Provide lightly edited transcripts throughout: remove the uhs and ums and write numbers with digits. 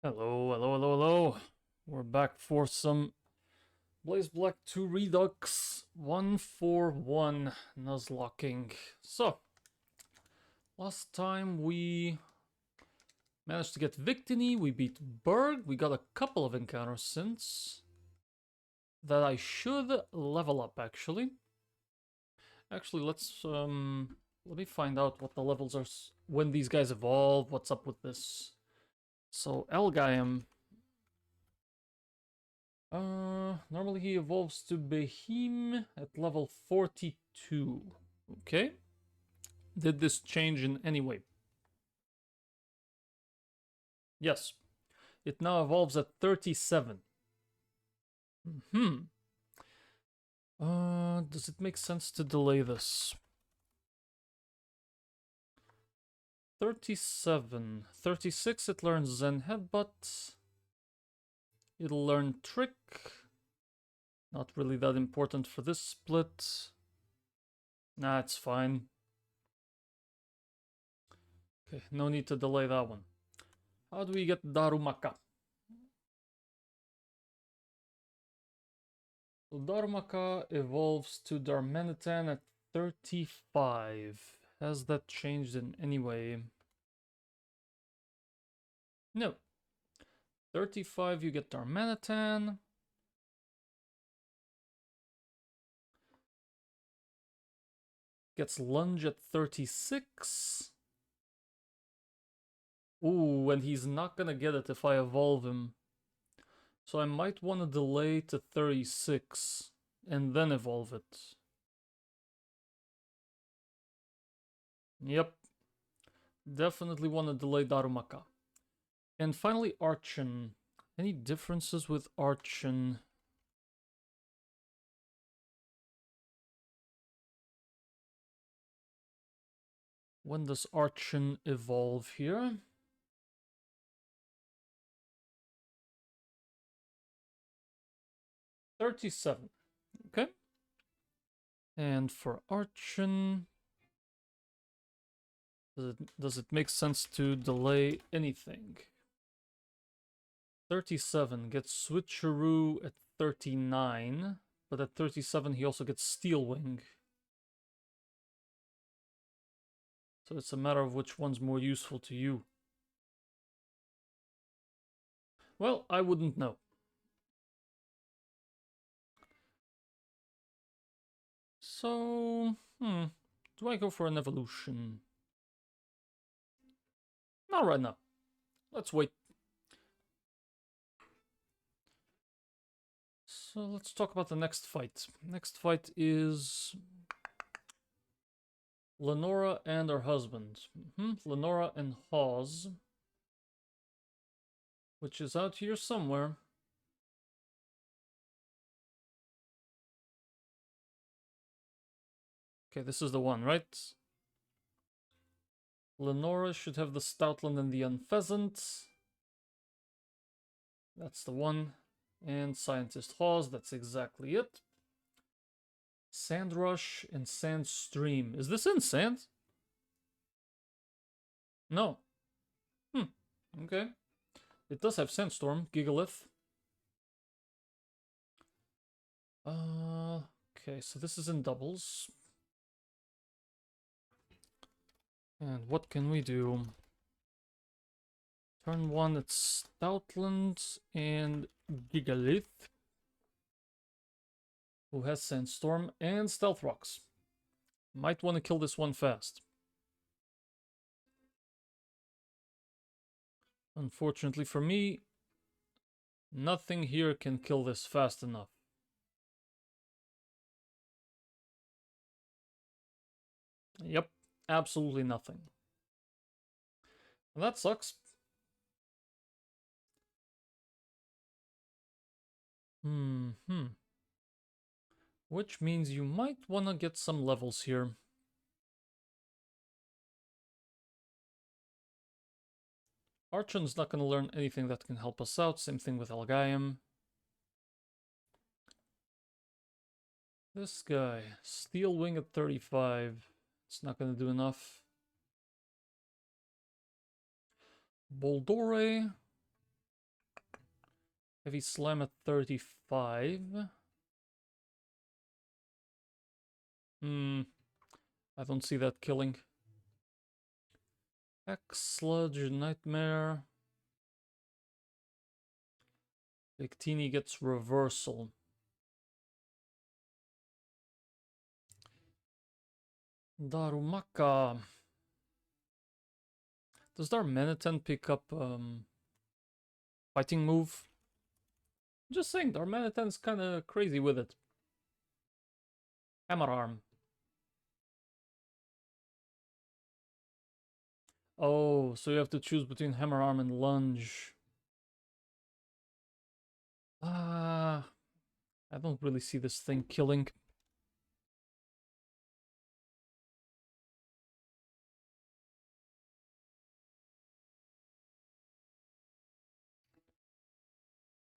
Hello, hello, hello, hello. We're back for some BB2 Redux 1.4.1 Nuzlocking. So, last time we managed to get Victini, we beat Berg, we got a couple of encounters since that I should level up actually. Actually, let me find out what the levels are when these guys evolve, what's up with this. So, Elgaim. Normally he evolves to Behem at level 42. Okay. Did this change in any way? Yes. It now evolves at 37. Does it make sense to delay this? 37. 36, it learns Zen Headbutt. It'll learn Trick. Not really that important for this split. Nah, it's fine. Okay, no need to delay that one. How do we get Darumaka? So Darumaka evolves to Darmanitan at 35. Has that changed in any way? No. 35, you get Darmanitan. Gets Lunge at 36. Ooh, and he's not gonna get it if I evolve him. So I might want to delay to 36 and then evolve it. Yep. Definitely want to delay Darumaka. And finally, Archon. Any differences with Archon? When does Archon evolve here? $37. Okay. And for Archon, does it make sense to delay anything? 37 gets Switcheroo at 39, but at 37 he also gets Steel Wing. So it's a matter of which one's more useful to you. Well, I wouldn't know. So, do I go for an evolution? Not right now. Let's wait. So let's talk about the next fight. Next fight is Lenora and her husband. Lenora and Hawes, which is out here somewhere. Okay, this is the one, right? Lenora should have the Stoutland and the Unpheasant. That's the one. And Scientist Hawes, that's exactly it. Sandrush and Sandstream. Is this in Sand? No. Okay. It does have Sandstorm, Gigalith. Okay, so this is in doubles. And what can we do? Turn 1, it's Stoutland and Gigalith, who has Sandstorm and Stealth Rocks. Might want to kill this one fast. Unfortunately for me, nothing here can kill this fast enough. Yep, absolutely nothing. And that sucks. Which means you might want to get some levels here. Archon's not going to learn anything that can help us out. Same thing with Elgaim. This guy, Steel Wing at 35. It's not going to do enough. Boldore. Heavy slam at 35. I don't see that killing. X Sludge, Nightmare. Victini gets reversal. Darumaka. Does Darmanitan pick up fighting move? I'm just saying, Darmanitan's kind of crazy with it. Hammer Arm. Oh, so you have to choose between Hammer Arm and Lunge. I don't really see this thing killing.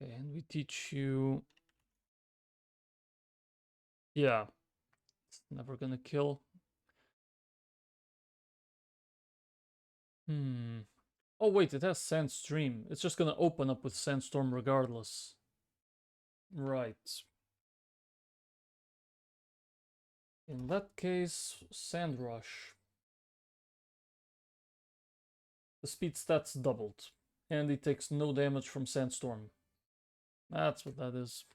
Okay, and we teach you... Yeah. It's never gonna kill. Oh wait, it has Sandstream. It's just gonna open up with Sandstorm regardless. Right. In that case, Sand Rush. The speed stats doubled. And he takes no damage from Sandstorm. That's what that is.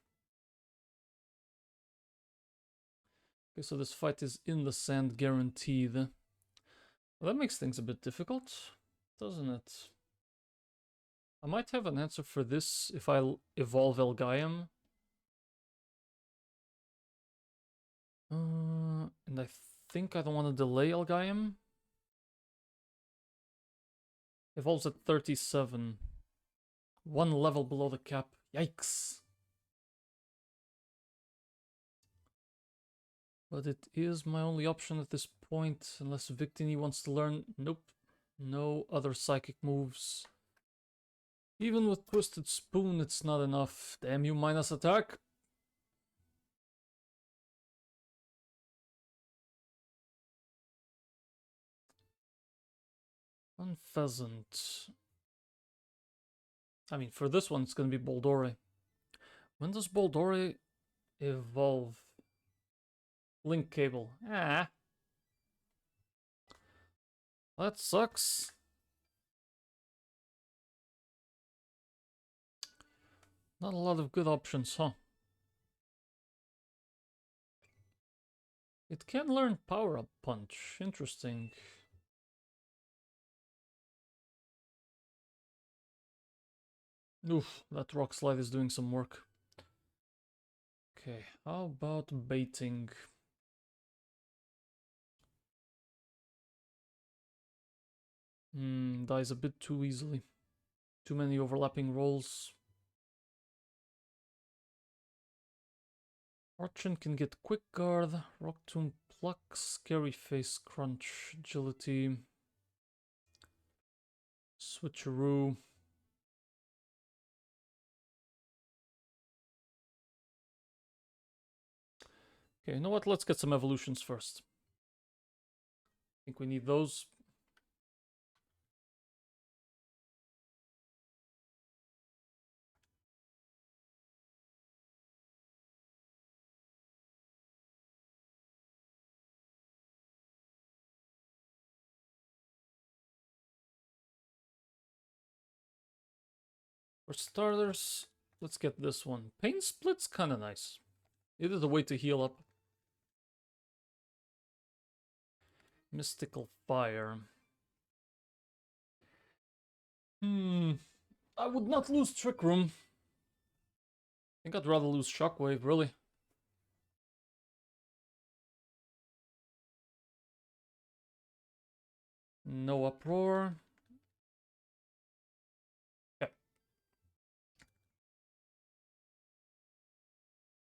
Okay, so this fight is in the sand guaranteed. Well, that makes things a bit difficult, doesn't it? I might have an answer for this if I evolve Elgaim. And I think I don't want to delay Elgaim. Evolves at 37. One level below the cap. Yikes. But it is my only option at this point, unless Victini wants to learn. Nope. No other psychic moves. Even with Twisted Spoon, it's not enough. Damn you, minus attack. Unpheasant. I mean, for this one, it's going to be Boldore. When does Boldore evolve? Link cable. Ah. That sucks. Not a lot of good options, huh? It can learn Power Up Punch. Interesting. Oof, that Rock Slide is doing some work. Okay, how about baiting? Dies a bit too easily. Too many overlapping rolls. Archon can get Quick Guard, Rock Tomb Pluck, Scary Face, Crunch, Agility, Switcheroo. Okay, you know what? Let's get some evolutions first. I think we need those. For starters, let's get this one. Pain Split's kind of nice. It is a way to heal up. Mystical Fire. I would not lose Trick Room. I think I'd rather lose Shockwave, really. No Uproar. Okay.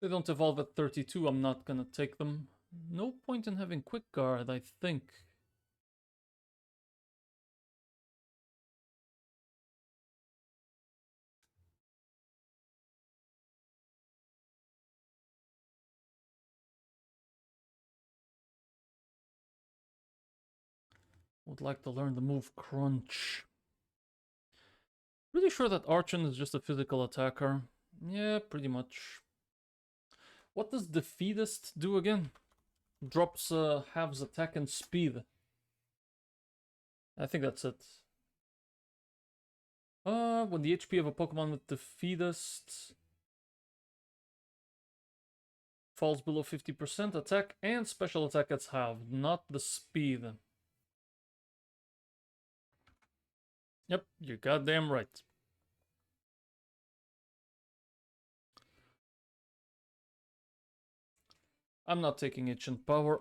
They don't evolve at 32, I'm not gonna take them. No point in having Quick Guard, I think. Would like to learn the move Crunch. Pretty sure that Archon is just a physical attacker. Yeah, pretty much. What does Defeatist do again? Drops halves attack and speed. I think that's it. When the HP of a Pokemon with Defeatist falls below 50%, attack and special attack gets halved, not the speed. Yep, you're goddamn right. I'm not taking Ancient Power.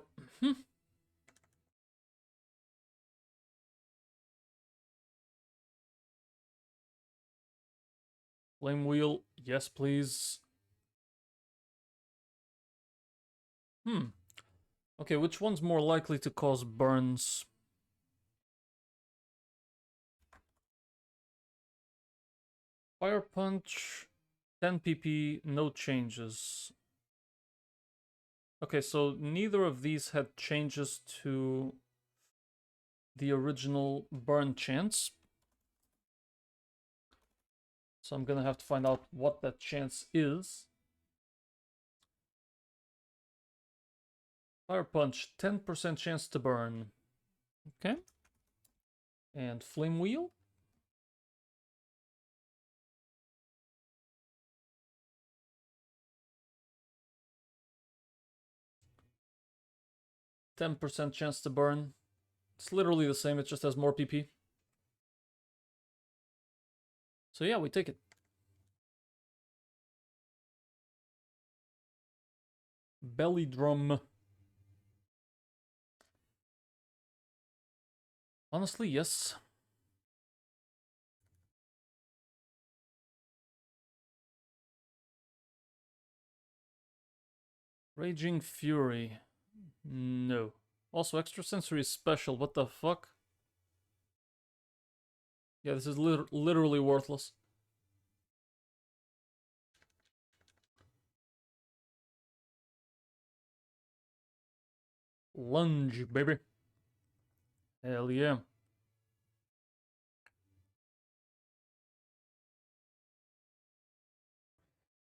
Flame Wheel, yes please. Okay, which one's more likely to cause burns? Fire Punch, 10 PP, no changes. Okay, so neither of these had changes to the original burn chance. So I'm gonna have to find out what that chance is. Fire Punch, 10% chance to burn. Okay. And Flame Wheel. %10 chance to burn. It's literally the same, it just has more PP. So yeah, we take it. Belly Drum. Honestly, yes. Raging Fury. No. Also, Extrasensory is special. What the fuck? Yeah, this is literally worthless. Lunge, baby. Hell yeah.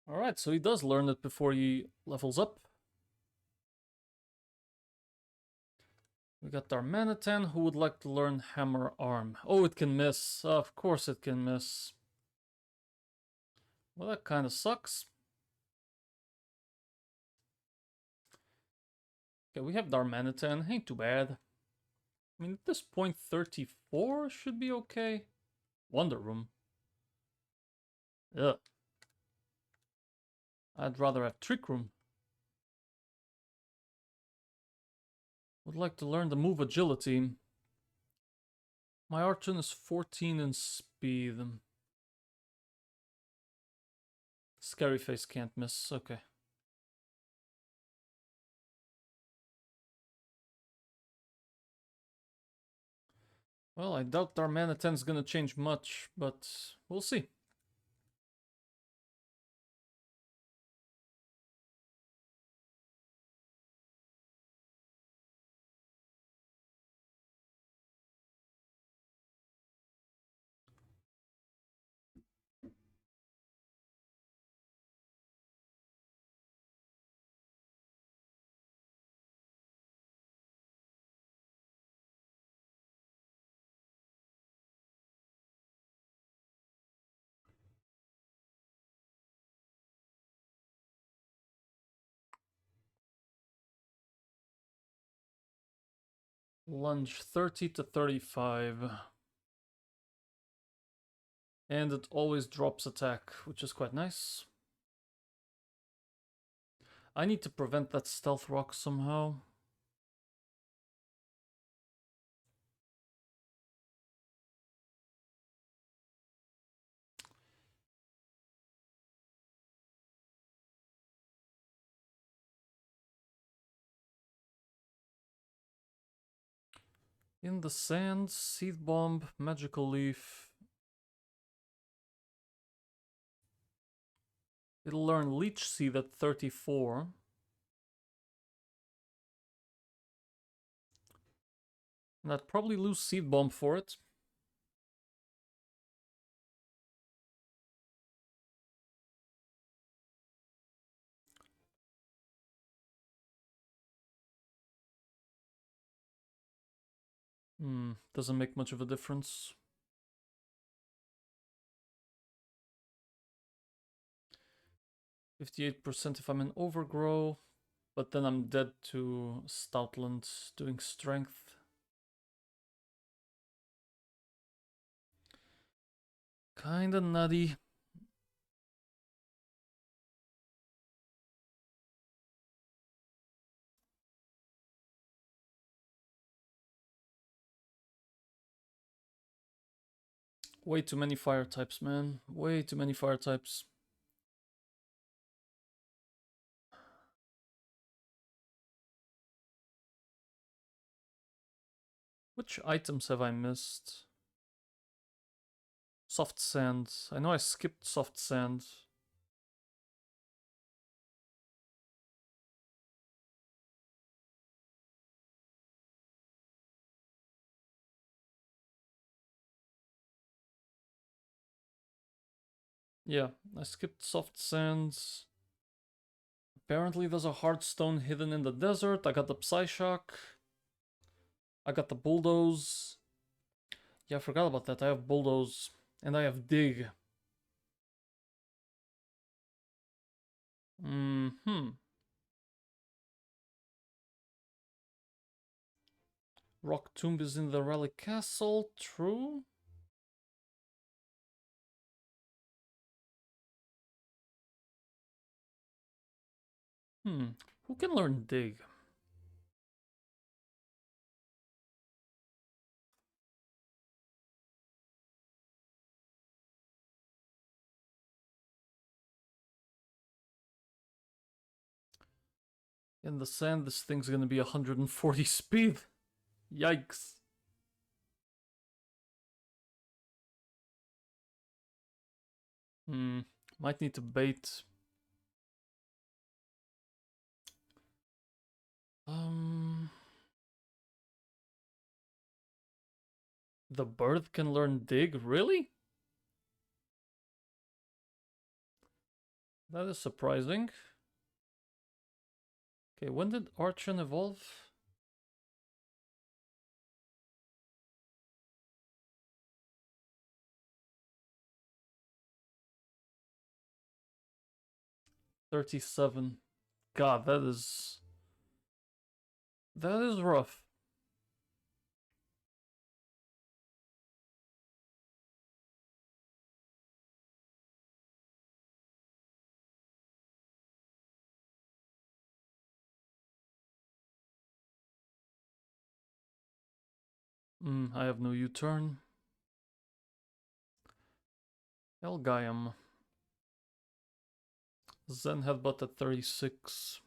Alright, so he does learn it before he levels up. We got Darmanitan, who would like to learn Hammer Arm. Oh, it can miss. Of course it can miss. Well, that kind of sucks. Okay, we have Darmanitan. Ain't too bad. I mean, at this point, 34 should be okay. Wonder Room. Ugh. I'd rather have Trick Room. Would like to learn the move Agility. My Archon is 14 in speed. Scary Face can't miss. Okay. Well, I doubt Darmanitan's gonna change much, but we'll see. Lunge 30 to 35. And it always drops attack, which is quite nice. I need to prevent that Stealth Rock somehow. In the Sand, Seed Bomb, Magical Leaf. It'll learn Leech Seed at 34. And I'd probably lose Seed Bomb for it. Doesn't make much of a difference. %58% if I'm in Overgrow, but then I'm dead to Stoutland doing Strength. Kinda nutty. Way too many fire types, man. Way too many fire types. Which items have I missed? Soft sand. I know I skipped soft sand. Yeah, I skipped soft sands. Apparently there's a hard stone hidden in the desert. I got the Psyshock. I got the Bulldoze. Yeah, I forgot about that. I have Bulldoze. And I have Dig. Rock Tomb is in the Relic Castle. True. Who can learn Dig? In the sand, this thing's gonna be 140 speed. Yikes. Might need to bait. The bird can learn Dig? Really? That is surprising. Okay, when did Archon evolve? '37. God, that is rough. I have no U-turn. Elgaiam. Zen Headbutt at 36.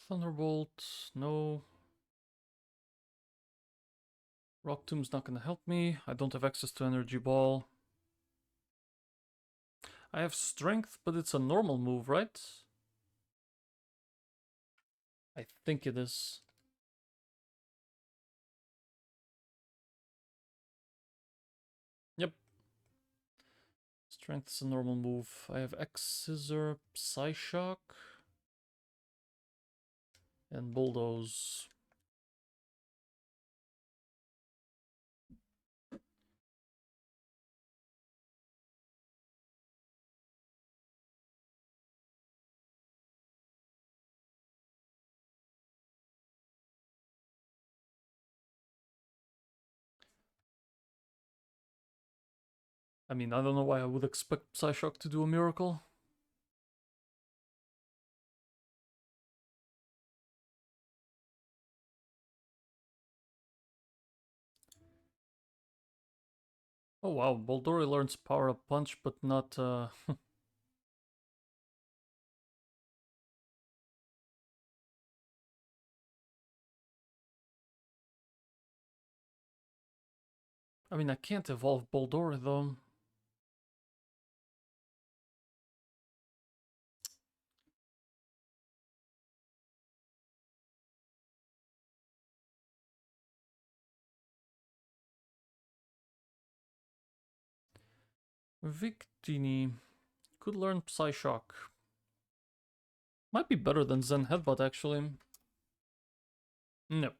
Thunderbolt, no. Rock Tomb's not gonna help me. I don't have access to Energy Ball. I have Strength, but it's a normal move, right? I think it is. Yep. Strength's a normal move. I have X-Scissor, Psyshock, and Bulldoze. I mean, I don't know why I would expect Psyshock to do a miracle. Oh wow, Boldori learns Power Up Punch, but not I mean, I can't evolve Boldori though. Victini could learn Psyshock. Might be better than Zen Headbutt, actually. No.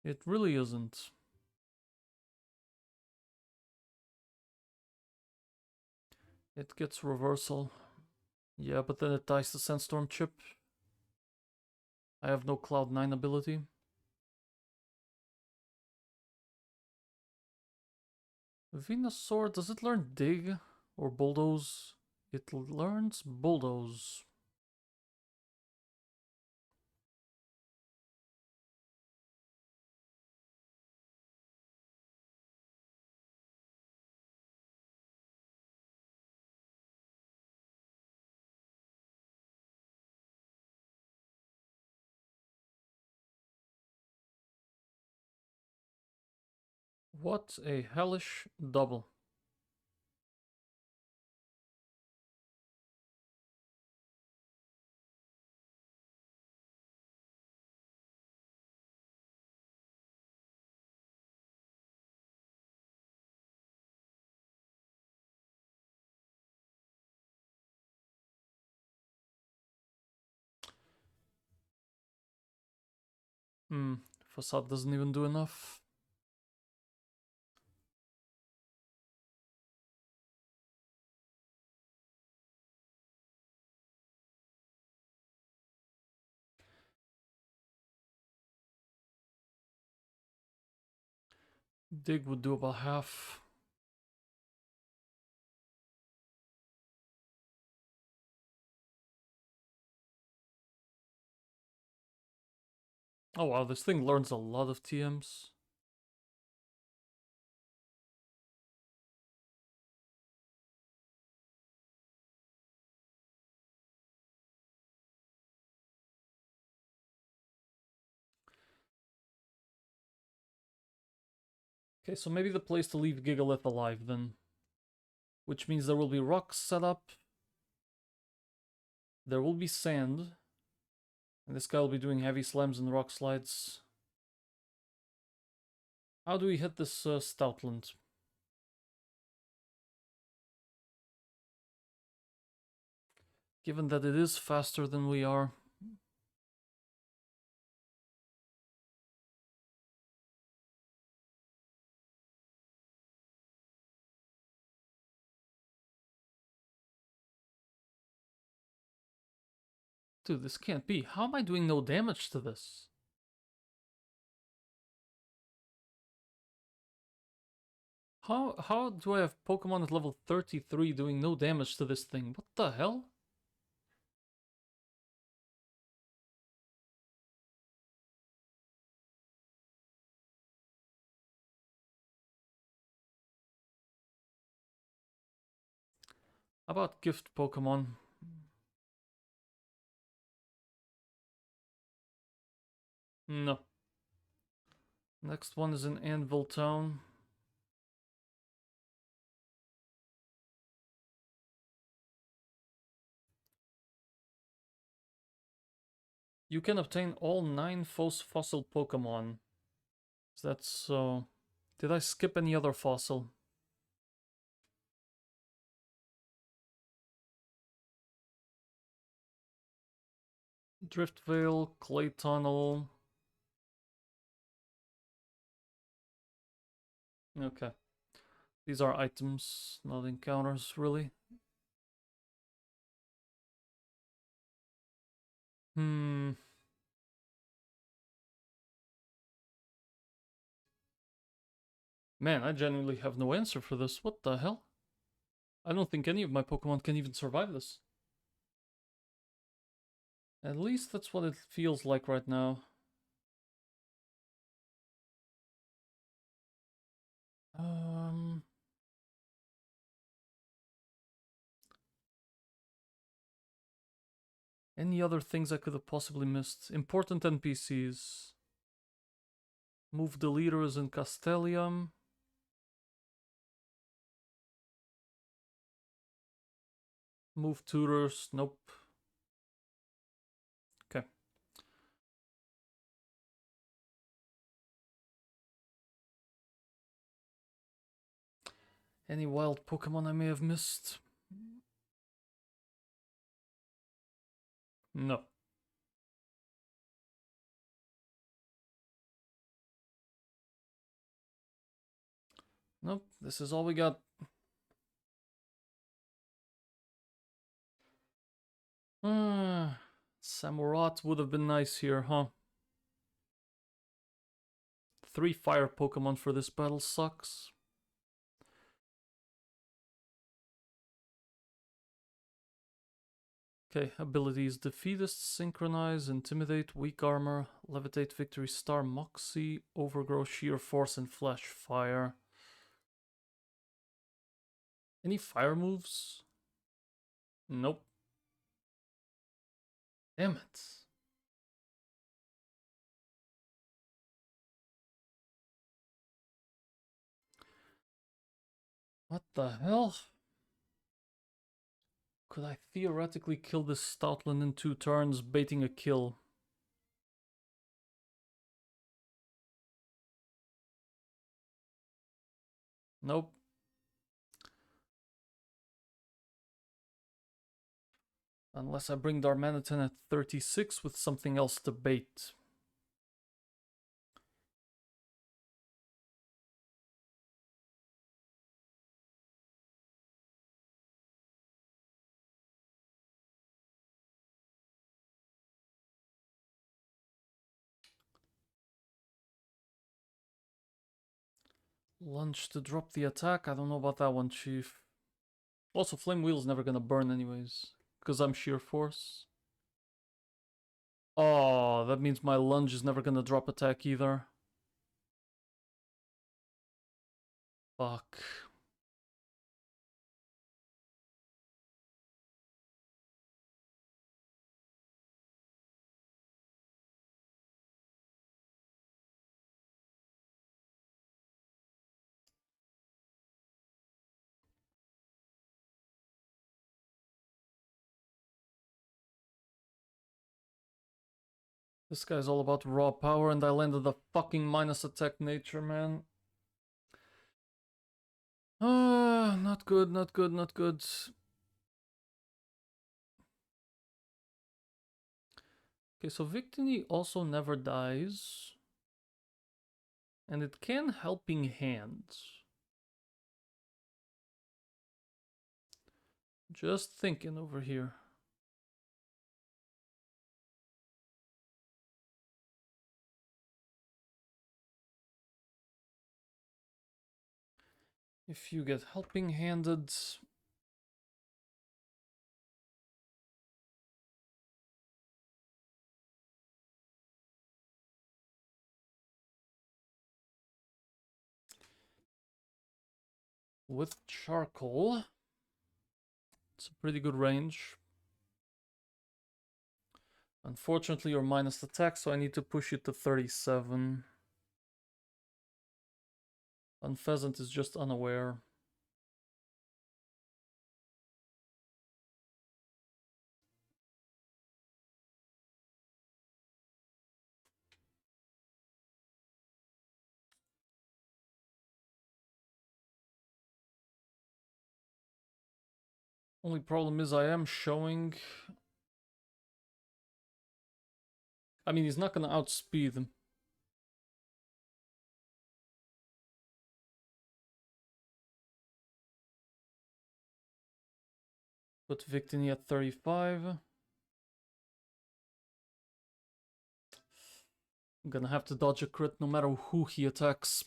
It really isn't. It gets reversal. Yeah, but then it dies to Sandstorm chip. I have no Cloud 9 ability. Venusaur, does it learn Dig or Bulldoze? It learns Bulldoze. What a hellish double. Facade doesn't even do enough. Dig would do about half. Oh wow, this thing learns a lot of TMs. Okay, so maybe the place to leave Gigalith alive then. Which means there will be rocks set up. There will be sand. And this guy will be doing heavy slams and rock slides. How do we hit this Stoutland? Given that it is faster than we are. Dude, this can't be. How am I doing no damage to this? How do I have Pokemon at level 33 doing no damage to this thing? What the hell? How about gift Pokemon? No. Next one is in Anvil Town. You can obtain all 9 fossil Pokemon. That's so... Did I skip any other fossil? Drift Veil, Clay Tunnel. Okay. These are items, not encounters, really. Man, I genuinely have no answer for this. What the hell? I don't think any of my Pokemon can even survive this. At least that's what it feels like right now. Any other things I could have possibly missed? Important NPCs. Move the leaders in Castellium. Move tutors. Nope. Okay. Any wild Pokemon I may have missed? No. Nope, this is all we got. Samurott would have been nice here, huh? 3 fire Pokemon for this battle sucks. Okay, abilities: Defeatist, Synchronize, Intimidate, Weak Armor, Levitate, Victory Star, Moxie, Overgrow, Sheer Force, and Flash Fire. Any fire moves? Nope. Damn it. What the hell? Could I theoretically kill this Stoutland in 2 turns, baiting a kill? Nope. Unless I bring Darmanitan at 36 with something else to bait. Lunge to drop the attack? I don't know about that one, Chief. Also, Flame Wheel's never gonna burn anyways, because I'm Sheer Force. Oh, that means my lunge is never gonna drop attack either. Fuck. This guy's all about raw power, and I landed the fucking minus attack nature, man. Not good, not good, not good. Okay, so Victini also never dies. And it can Helping Hand. Just thinking over here. If you get Helping Handed... with Charcoal, it's a pretty good range. Unfortunately, you're minus attack, so I need to push it to 37. Unpheasant is just unaware. Only problem is I am showing... I mean, he's not gonna outspeed him. Put Victini at 35. I'm gonna have to dodge a crit no matter who he attacks.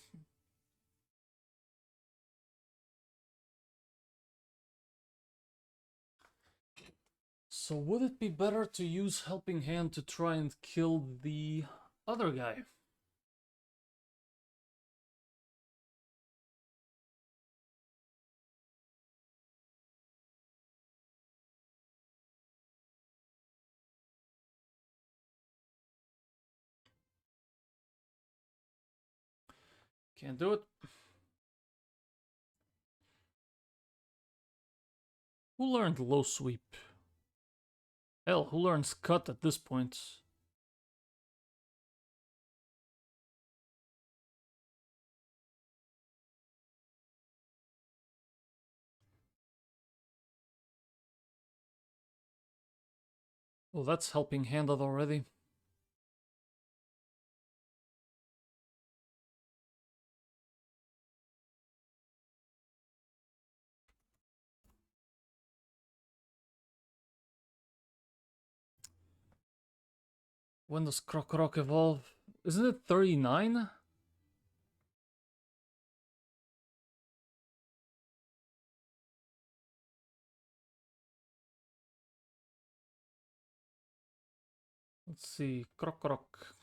So would it be better to use Helping Hand to try and kill the other guy? Can't do it. Who learned Low Sweep? Hell, who learns Cut at this point? Well, that's helping handed already. When does Krokorok evolve? Isn't it 39? Let's see, Krokorok.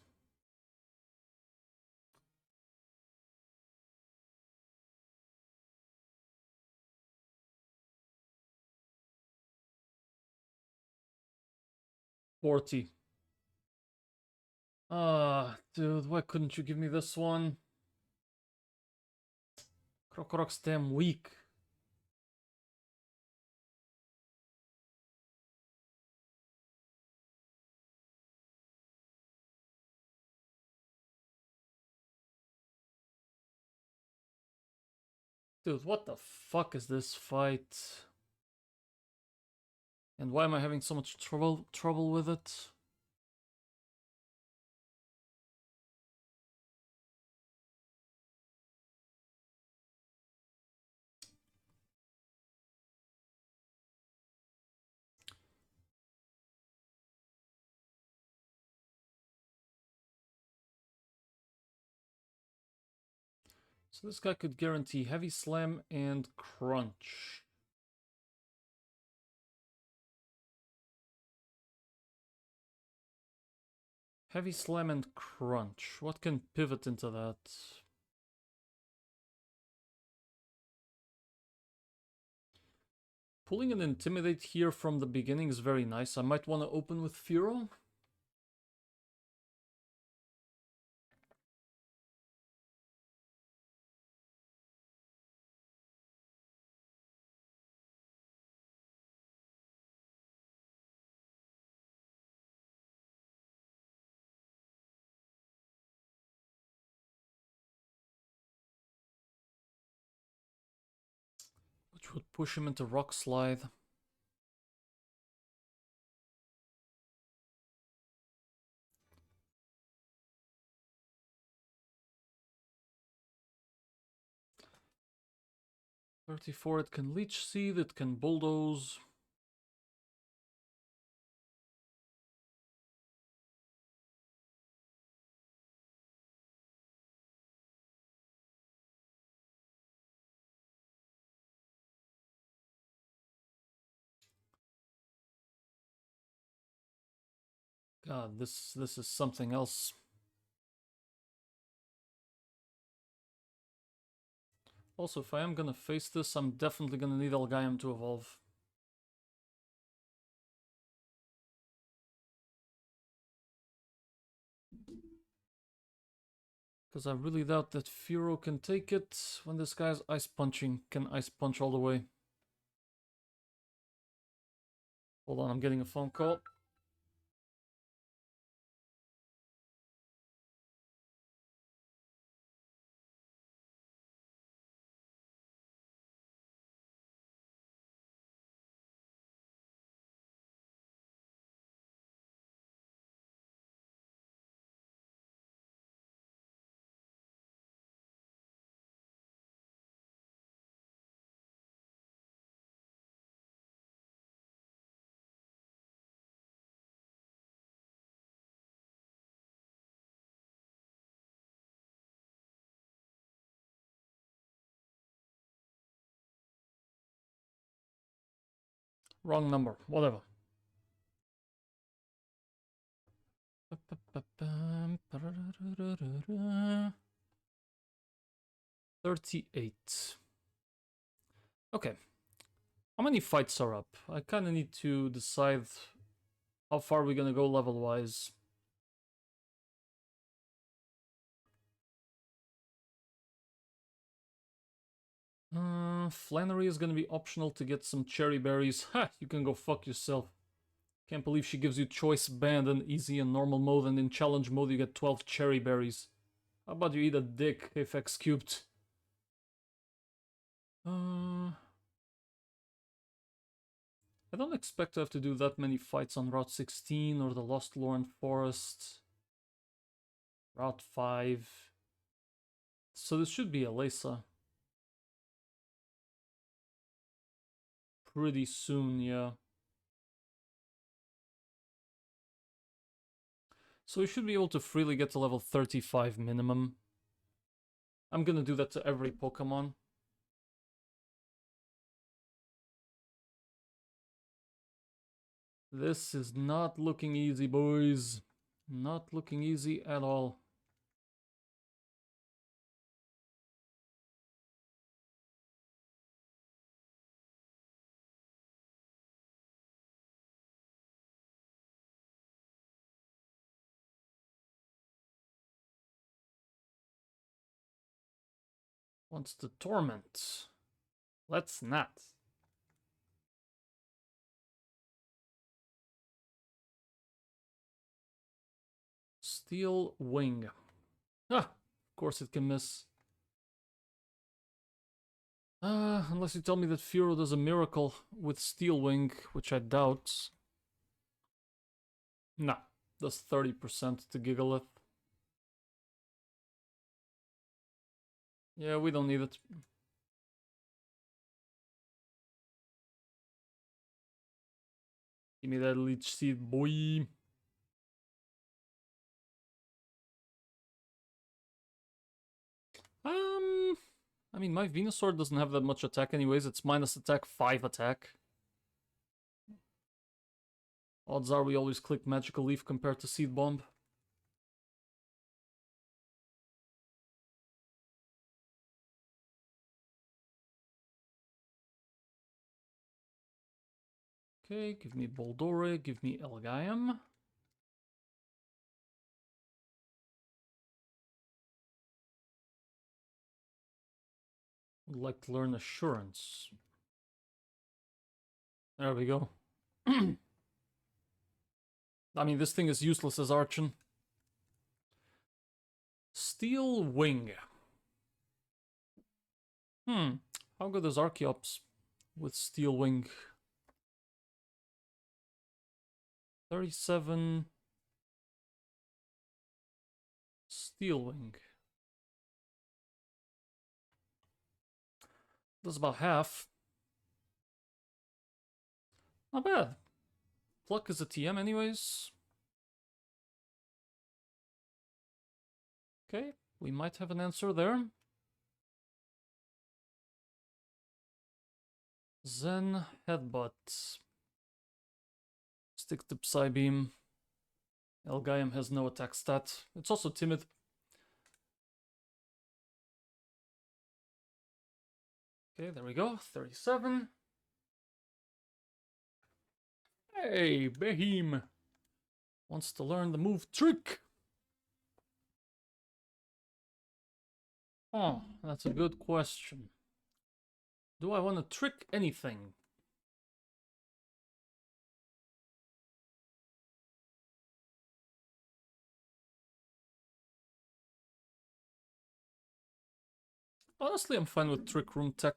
$40. Dude, why couldn't you give me this one? Krokorok's damn weak. Dude, what the fuck is this fight? And why am I having so much trouble with it? So this guy could guarantee Heavy Slam and Crunch. Heavy Slam and Crunch. What can pivot into that? Pulling an Intimidate here from the beginning is very nice. I might want to open with Furo. Which would push him into Rock Slide. $34, it can Leech Seed, it can Bulldoze. God, this is something else. Also, if I am gonna face this, I'm definitely gonna need Elgaiam to evolve. Because I really doubt that Furo can take it when this guy's Ice Punching. Can Ice Punch all the way. Hold on, I'm getting a phone call. Wrong number, whatever. 38. Okay. How many fights are up? I kind of need to decide how far we're gonna go level-wise. Flannery is gonna be optional to get some cherry berries. Ha! You can go fuck yourself. Can't believe she gives you choice band in easy and normal mode, and in challenge mode you get 12 cherry berries. How about you eat a dick, Apex Cubed? I don't expect to have to do that many fights on Route 16 or the Lost Lorne Forest. Route 5. So this should be Elesa. Pretty soon, yeah. So we should be able to freely get to level 35 minimum. I'm gonna do that to every Pokemon. This is not looking easy, boys. Not looking easy at all. Wants to torment. Let's not. Steel Wing. Ah, of course it can miss. Unless you tell me that Furo does a miracle with Steel Wing, which I doubt. Nah, does 30% to Gigalith. Yeah, we don't need it. Give me that Leech Seed, boy. I mean, my Venusaur doesn't have that much attack anyways. It's minus attack, 5 attack. Odds are we always click Magical Leaf compared to Seed Bomb. Okay, give me Boldore, give me Elgyem. Would like to learn Assurance. There we go. I mean, this thing is useless as Archon. Steel Wing. How good is Archeops with Steel Wing? 37. Steel Wing. Does about half. Not bad. Pluck is a TM anyways. Okay, we might have an answer there. Zen Headbutt. Stick to Psybeam. Elgyem has no attack stat. It's also timid. Okay, there we go. 37. Hey, Beheem wants to learn the move Trick. Oh, that's a good question. Do I want to trick anything? Honestly, I'm fine with Trick Room Tech.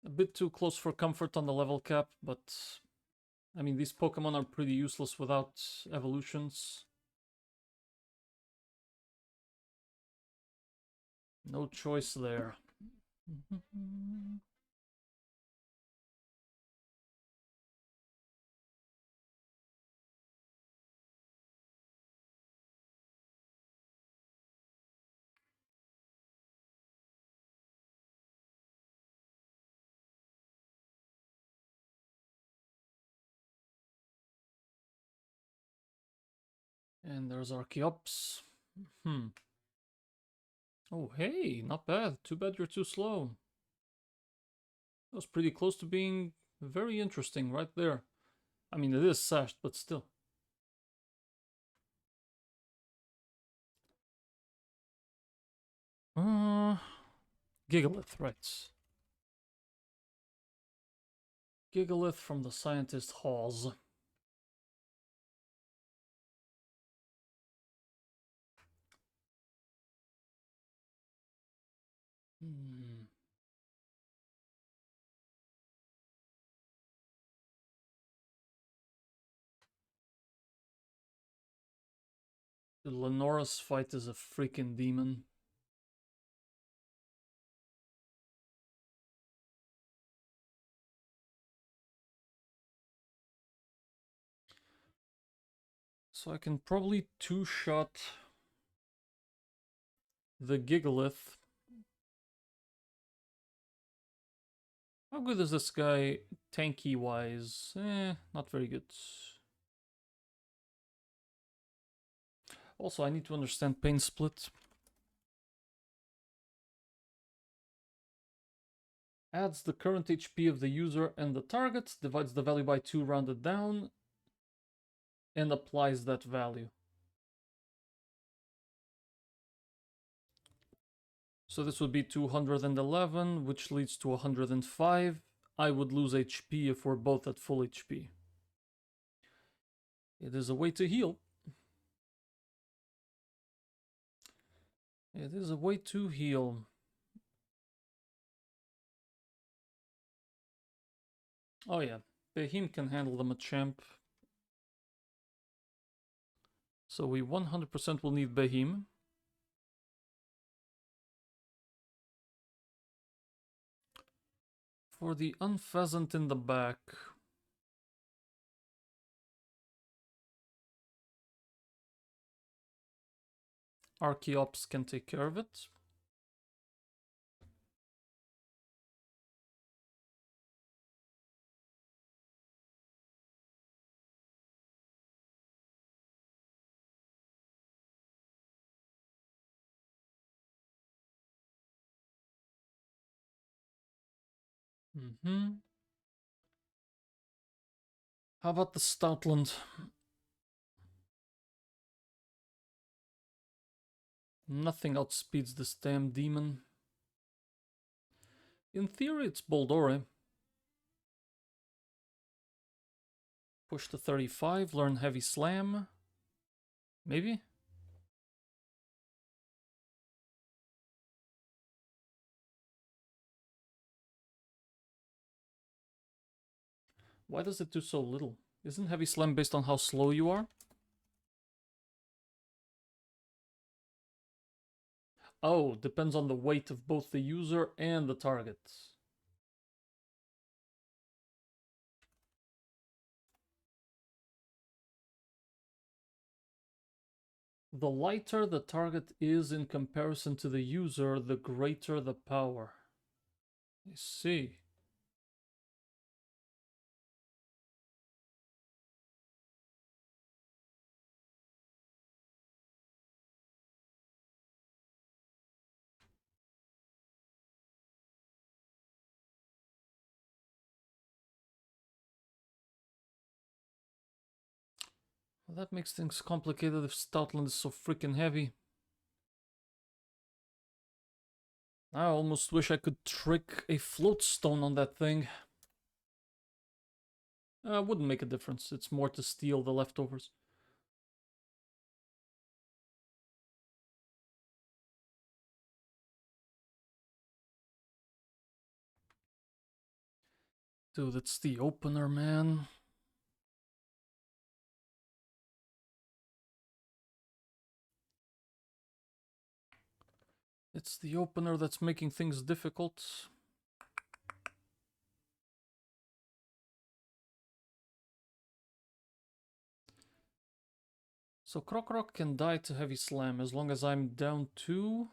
A bit too close for comfort on the level cap, but I mean, these Pokemon are pretty useless without evolutions. No choice there. And there's Archeops. Oh, hey, not bad. Too bad you're too slow. That was pretty close to being very interesting right there. I mean, it is sashed, but still. Gigalith, right. Gigalith from the Scientist Halls. The Lenora's fight is a freaking demon. So I can probably two-shot the Gigalith. How good is this guy tanky-wise? Not very good. Also, I need to understand Pain Split. Adds the current HP of the user and the target, divides the value by 2 rounded down, and applies that value. So this would be 211, which leads to 105. I would lose HP if we're both at full HP. It is a way to heal. It is a way to heal. Oh yeah, Beheem can handle the Machamp. So we 100% will need Beheem. For the Unpheasant in the back. Archeops can take care of it. How about the Stoutland? Nothing outspeeds this damn demon. In theory, it's Boldore. Push to 35, learn Heavy Slam. Maybe? Why does it do so little? Isn't Heavy Slam based on how slow you are? Oh, depends on the weight of both the user and the target. The lighter the target is in comparison to the user, the greater the power. I see. Well, that makes things complicated if Stoutland is so freaking heavy. I almost wish I could trick a float stone on that thing. Wouldn't make a difference. It's more to steal the leftovers. Dude, it's the opener, man. It's the opener that's making things difficult. So Krokorok can die to Heavy Slam as long as I'm down to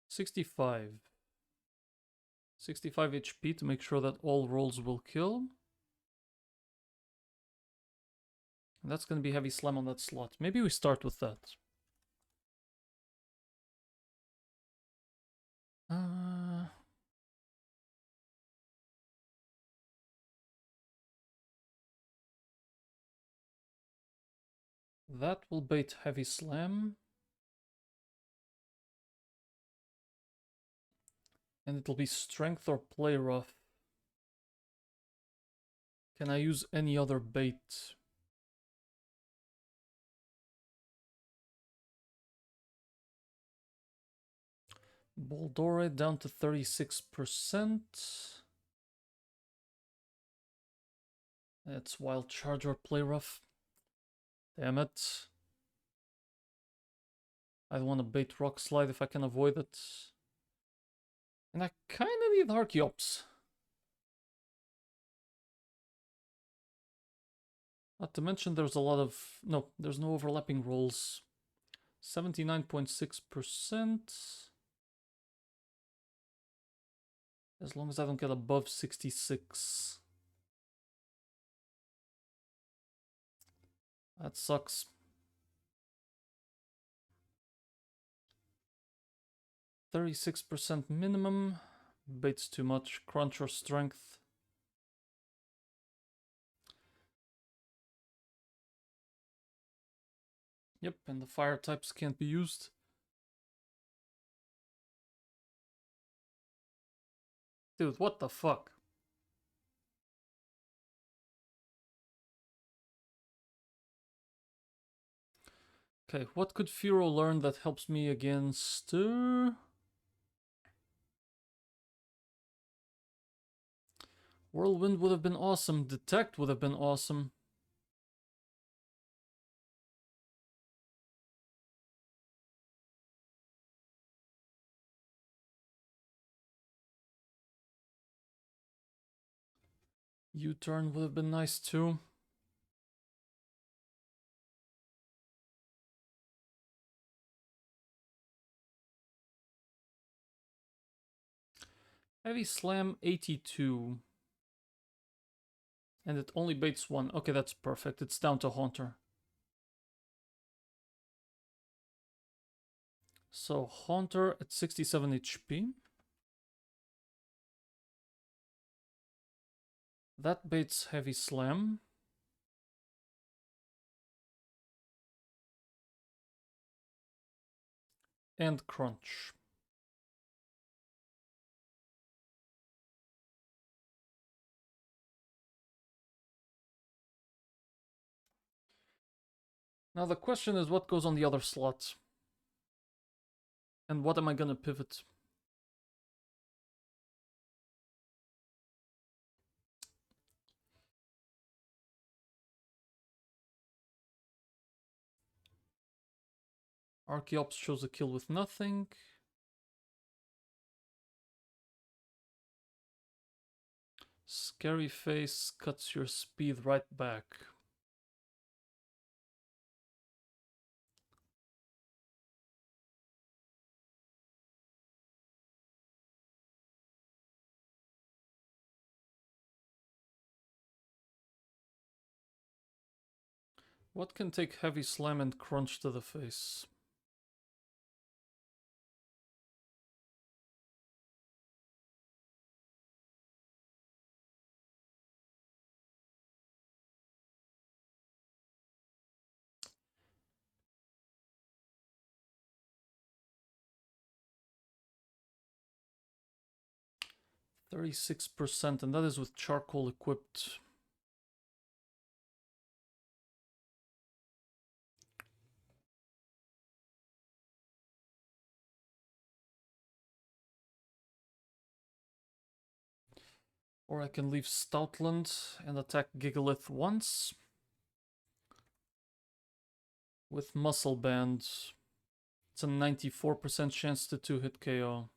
65. 65 HP to make sure that all rolls will kill. And that's going to be Heavy Slam on that slot. Maybe we start with that. That will bait Heavy Slam. And it'll be Strength or Play Rough. Can I use any other bait? Boldore down to 36%. It's Wild Charger play rough. Damn it. I don't want to bait Rock Slide if I can avoid it. And I kind of need Archeops. Not to mention there's a lot of... No, there's no overlapping rolls. 79.6%. As long as I don't get above 66. That sucks. 36% minimum. Baits too much. Crunch or strength. Yep, and the fire types can't be used. Dude, what the fuck? Okay, what could Firo learn that helps me against... Whirlwind would have been awesome. Detect would have been awesome. U-turn would have been nice too. Heavy Slam 82. And it only baits one. Okay, that's perfect. It's down to Haunter. So Haunter at 67 HP. That baits Heavy Slam. And Crunch. Now the question is what goes on the other slot? And what am I gonna pivot? Archeops shows a kill with nothing. Scary Face cuts your speed right back. What can take Heavy Slam and Crunch to the face? %, and that is with charcoal equipped. Or I can leave Stoutland and attack Gigalith once. With Muscle Band, it's a 94% chance to 2-hit KO.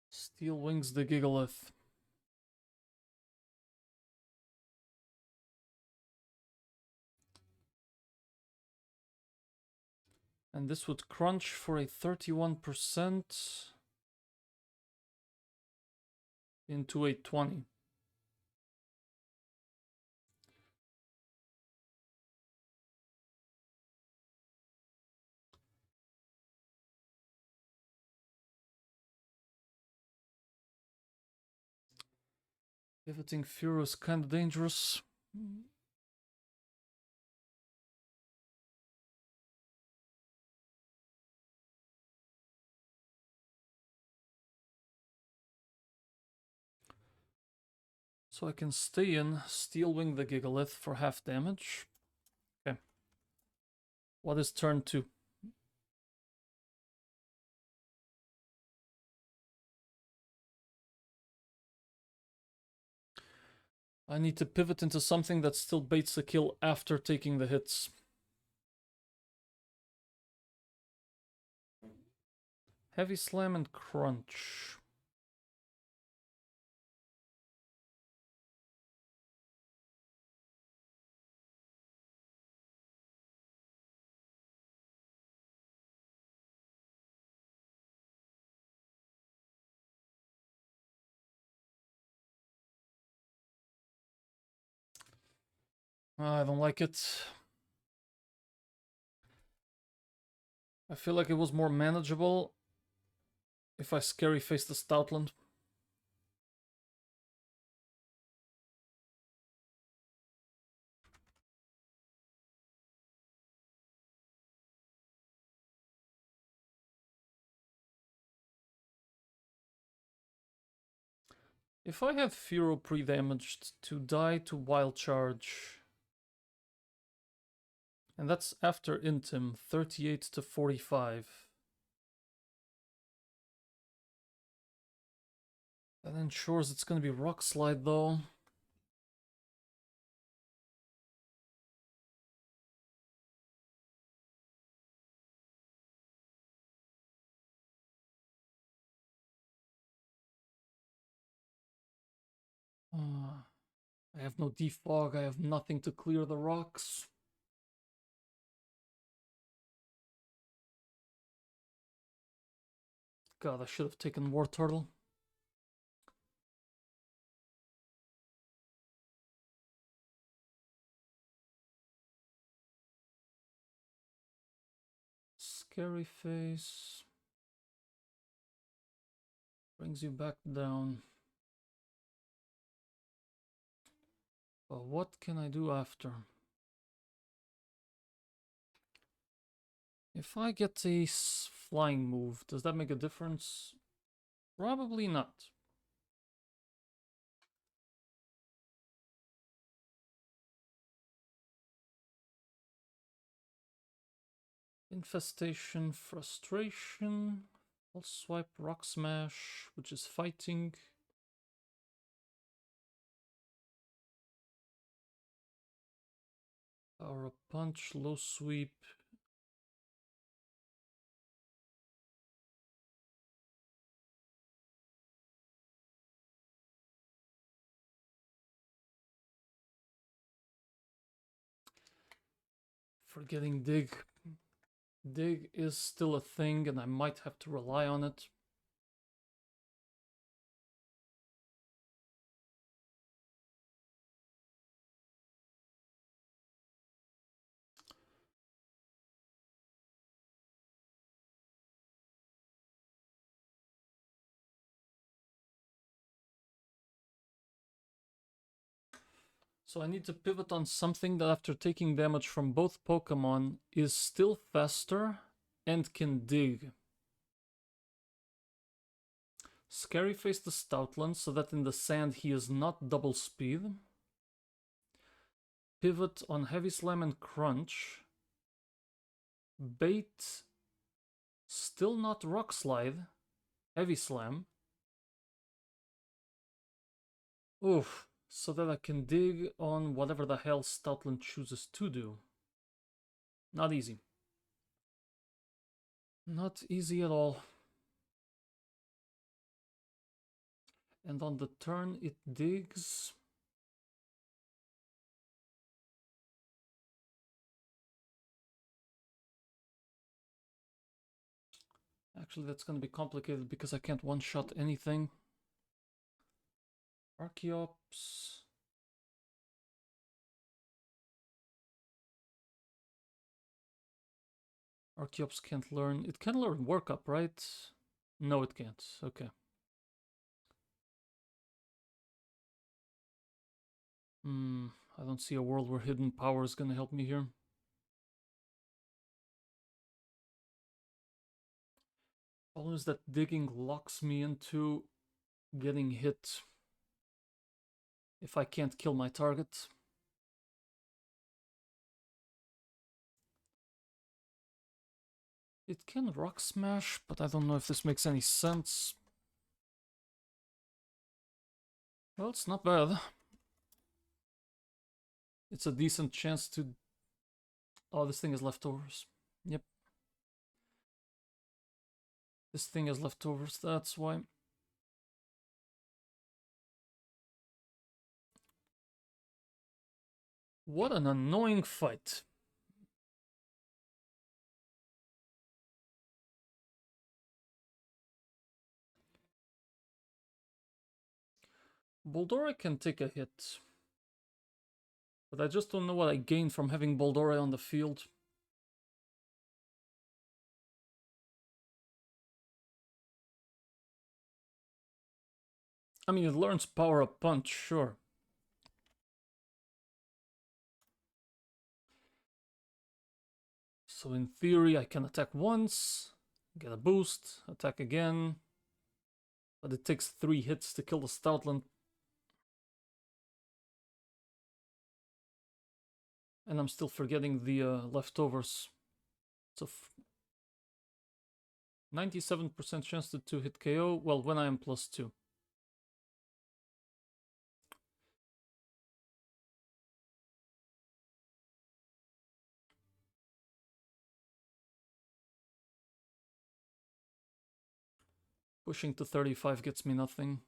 Steel Wings the Gigalith. And this would crunch for a 31% into a 20. Pivoting Furo is kind of dangerous. So I can stay in, Steel Wing the Gigalith for half damage. Okay. What is turn 2? I need to pivot into something that still baits a kill after taking the hits. Heavy Slam and Crunch. I don't like it. I feel like it was more manageable if I scary faced the Stoutland. If I have Furo pre-damaged to die to Wild Charge, and that's after Intim, 38 to 45. That ensures it's gonna be Rock Slide though. I have no defog, I have nothing to clear the rocks. God, I should have taken War Turtle. Scary Face. Brings you back down. But what can I do after? If I get a flying move, does that make a difference? Probably not. Infestation, Frustration, I'll swipe Rock Smash, which is fighting. Power Up Punch, Low Sweep. Forgetting Dig. Dig is still a thing and I might have to rely on it. So I need to pivot on something that after taking damage from both Pokemon is still faster and can dig. Scary Face the Stoutland so that in the sand he is not double speed. Pivot on Heavy Slam and Crunch. Bait, still not Rock Slide. Heavy Slam. Oof, so that I can dig on whatever the hell Stoutland chooses to do. Not easy. Not easy at all. And on the turn it digs. Actually, that's going to be complicated because I can't one-shot anything. Archeops. Archeops can't learn. It can learn Workup, right? No, it can't. Okay. I don't see a world where hidden power is going to help me here. Problem is that digging locks me into getting hit. if I can't kill my target. It can rock smash, but I don't know if this makes any sense. Well, it's not bad. It's a decent chance to... Oh, this thing is leftovers. Yep. This thing is leftovers, that's why. What an annoying fight. Boldore can take a hit. But I just don't know what I gain from having Boldore on the field. I mean, it learns Power Up Punch, sure. So in theory, I can attack once, get a boost, attack again. But it takes 3 hits to kill the Stoutland. And I'm still forgetting the leftovers. So 97% chance to 2-hit KO. Well, when I am +2. Pushing to 35 gets me nothing.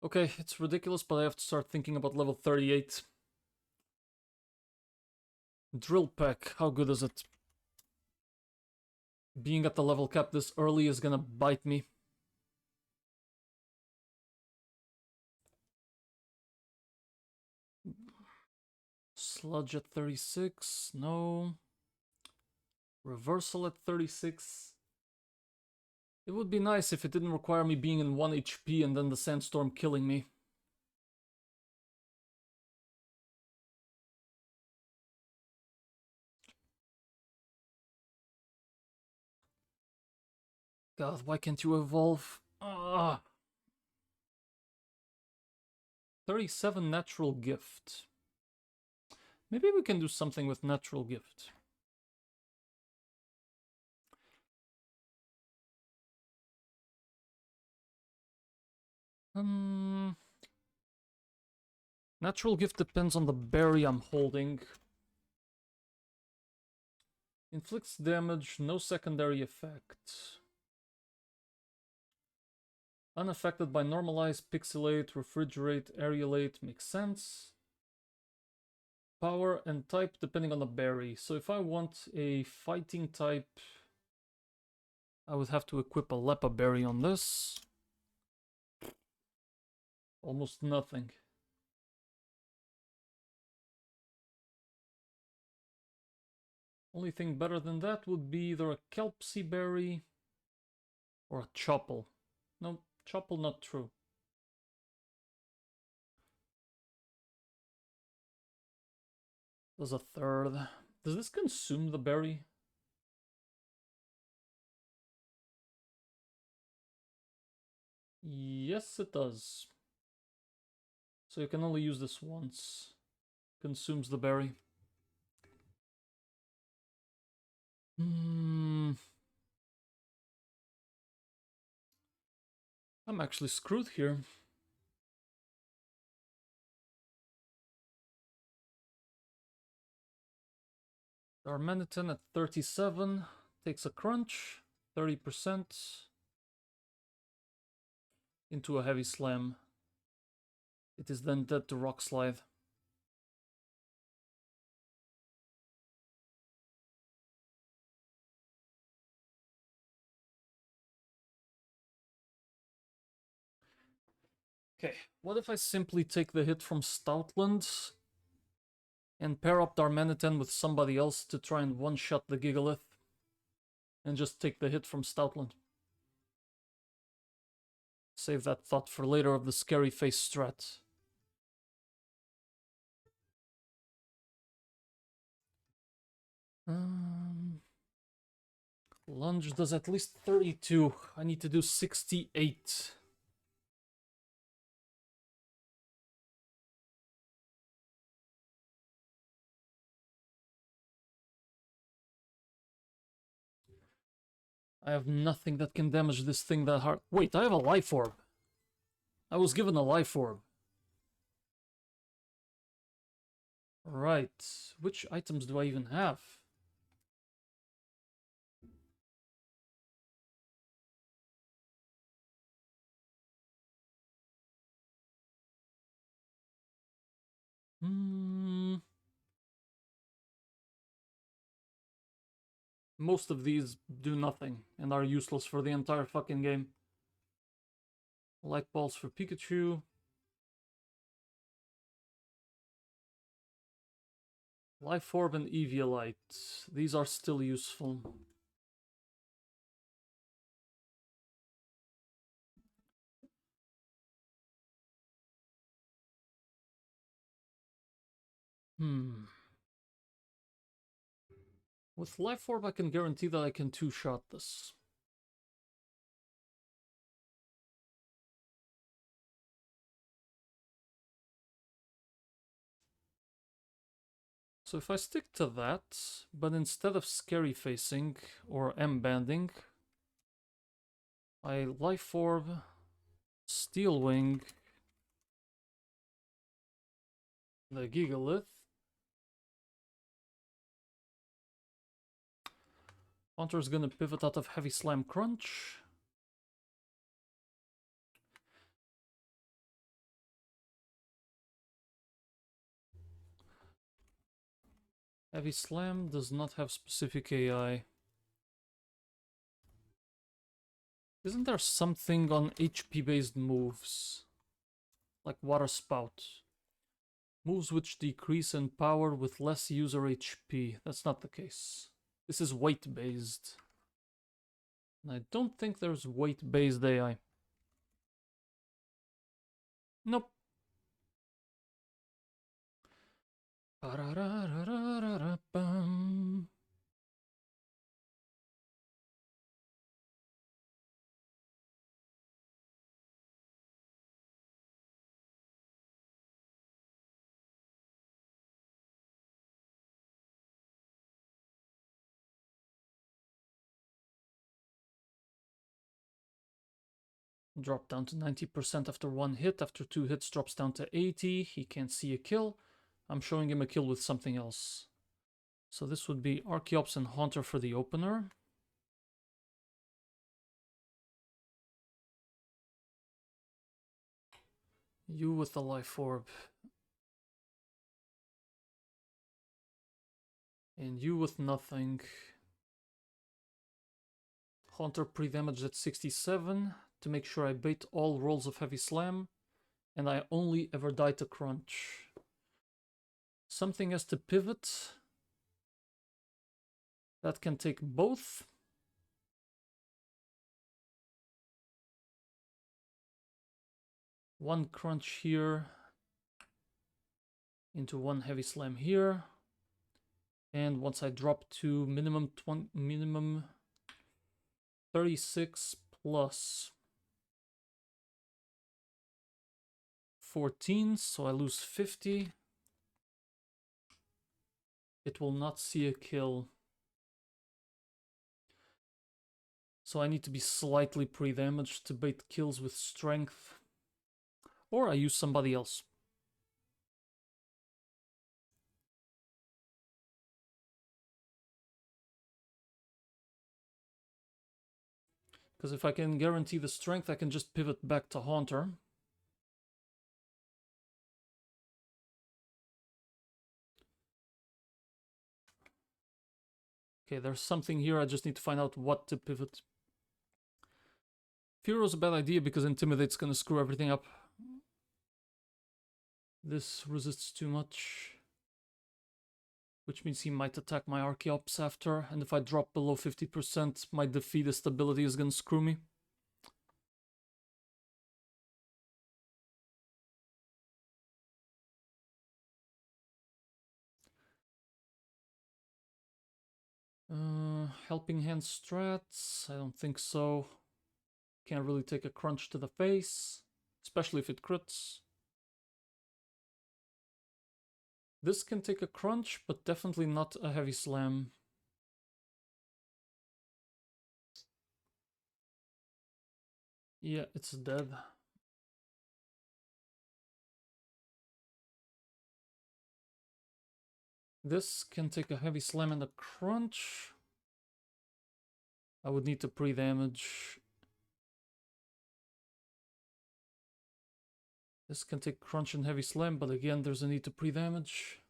Okay, it's ridiculous, but I have to start thinking about level 38. Drill Peck, how good is it? Being at the level cap this early is gonna bite me. Sludge at 36, no. Reversal at 36. It would be nice if it didn't require me being in 1 HP and then the Sandstorm killing me. God, why can't you evolve? 37 Natural Gift. Maybe we can do something with Natural Gift. Natural Gift depends on the berry I'm holding. Inflicts damage, no secondary effect. Unaffected by normalize, pixelate, refrigerate, aerolate, makes sense. Power and type depending on the berry. So if I want a fighting type, I would have to equip a Lepa berry on this. Almost nothing. Only thing better than that would be either a Kelpsy berry or a Chople. No, Chople not true. There's a third. Does this consume the berry? Yes, it does. So you can only use this once. Consumes the berry. I'm actually screwed here. Darmanitan at 37 takes a crunch, 30% into a heavy slam. It is then dead to Rock Slide. Okay, what if I simply take the hit from Stoutland and pair up Darmanitan with somebody else to try and one-shot the Gigalith and just take the hit from Stoutland? Save that thought for later of the scary face strat. Lunge does at least 32. I need to do 68. I have nothing that can damage this thing that hard. Wait, I have a life orb. I was given a life orb. Right. Which items do I even have? Most of these do nothing and are useless for the entire fucking game. Light balls for Pikachu. Life Orb and Eviolite. These are still useful. With Life Orb, I can guarantee that I can two-shot this. So if I stick to that, but instead of Scary Facing or M-Banding, I Life Orb, Steel Wing, the Gigalith. Haunter's gonna pivot out of Heavy Slam Crunch. Heavy Slam does not have specific AI. Isn't there something on HP-based moves? Like Water Spout. Moves which decrease in power with less user HP. That's not the case. This is weight-based. And I don't think there's weight-based AI. Nope. Drop down to 90% after one hit. After two hits, drops down to 80. He can't see a kill. I'm showing him a kill with something else. So this would be Archeops and Haunter for the opener. You with the Life Orb. And you with nothing. Haunter pre-damaged at 67 to make sure I bait all rolls of Heavy Slam. And I only ever die to Crunch. Something has to pivot. That can take both. One Crunch here. Into one Heavy Slam here. And once I drop to minimum 36 plus 14, so I lose 50. It will not see a kill. So I need to be slightly pre-damaged to bait kills with strength. Or I use somebody else. Because if I can guarantee the strength, I can just pivot back to Haunter. Okay, there's something here, I just need to find out what to pivot. Fearo's a bad idea because Intimidate's gonna screw everything up. This resists too much. Which means he might attack my Archeops after, and if I drop below 50%, my defeatist ability is gonna screw me. Helping Hand strats? I don't think so. Can't really take a Crunch to the face, especially if it crits. This can take a Crunch, but definitely not a Heavy Slam. Yeah, it's dead. This can take a heavy slam and a crunch. I would need to pre-damage. This can take crunch and heavy slam, but again, there's a need to pre-damage.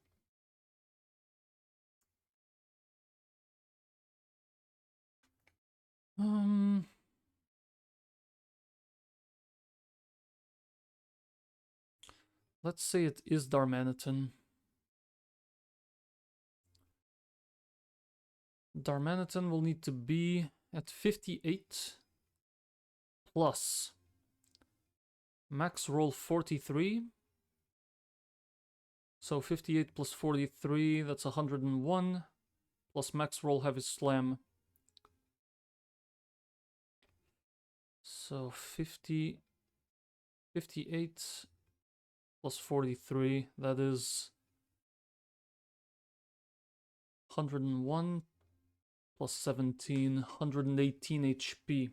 Let's say it is Darmanitan. Darmanitan will need to be at 58 plus max roll 43. So 58 plus 43, that's 101, plus max roll heavy slam. So 58 plus 43, that is 101 plus 17, 118 HP.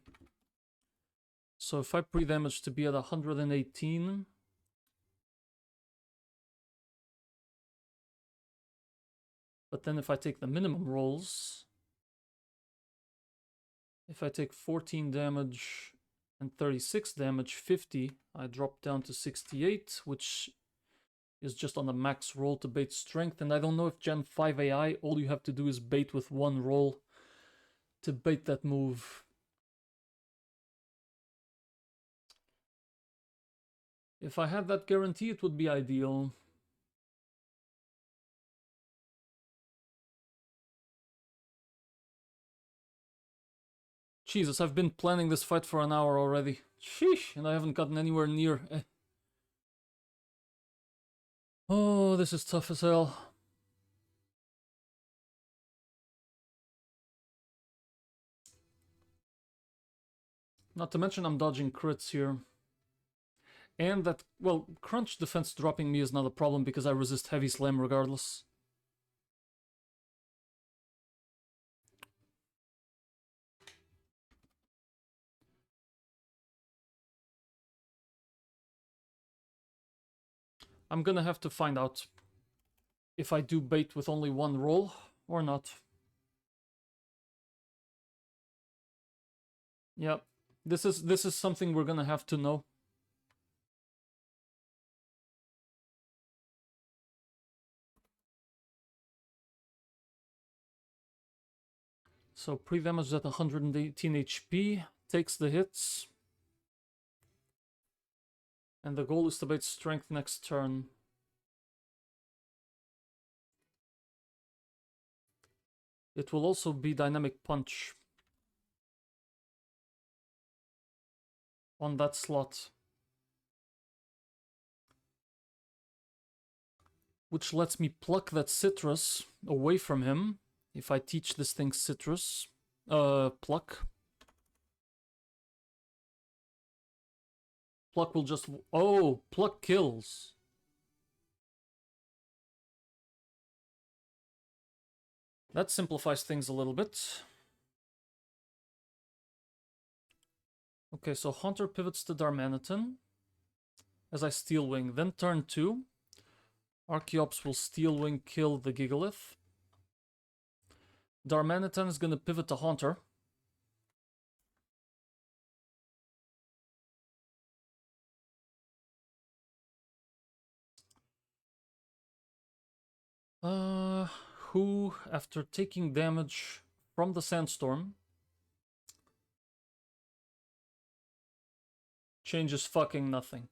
So if I pre-damage to be at 118, but then if I take the minimum rolls, if I take 14 damage and 36 damage, 50, I drop down to 68, which is just on the max roll to bait strength. And I don't know if Gen 5 AI, all you have to do is bait with one roll to bait that move. If I had that guarantee, it would be ideal. Jesus, I've been planning this fight for an hour already. Sheesh, and I haven't gotten anywhere near. Oh, this is tough as hell. Not to mention I'm dodging crits here. And that, well, crunch defense dropping me is not a problem because I resist heavy slam regardless. I'm gonna have to find out if I do bait with only one roll or not. Yep, this is something we're gonna have to know. So pre-damage at 118 HP, takes the hits. And the goal is to bait strength next turn. It will also be dynamic punch on that slot, which lets me pluck that citrus away from him if I teach this thing citrus. Pluck. Pluck will just... Oh, pluck kills. That simplifies things a little bit. Okay, so Haunter pivots to Darmanitan as I Steel Wing. Then turn 2. Archeops will Steel Wing kill the Gigalith. Darmanitan is going to pivot to Haunter. Who, after taking damage from the Sandstorm, changes fucking nothing.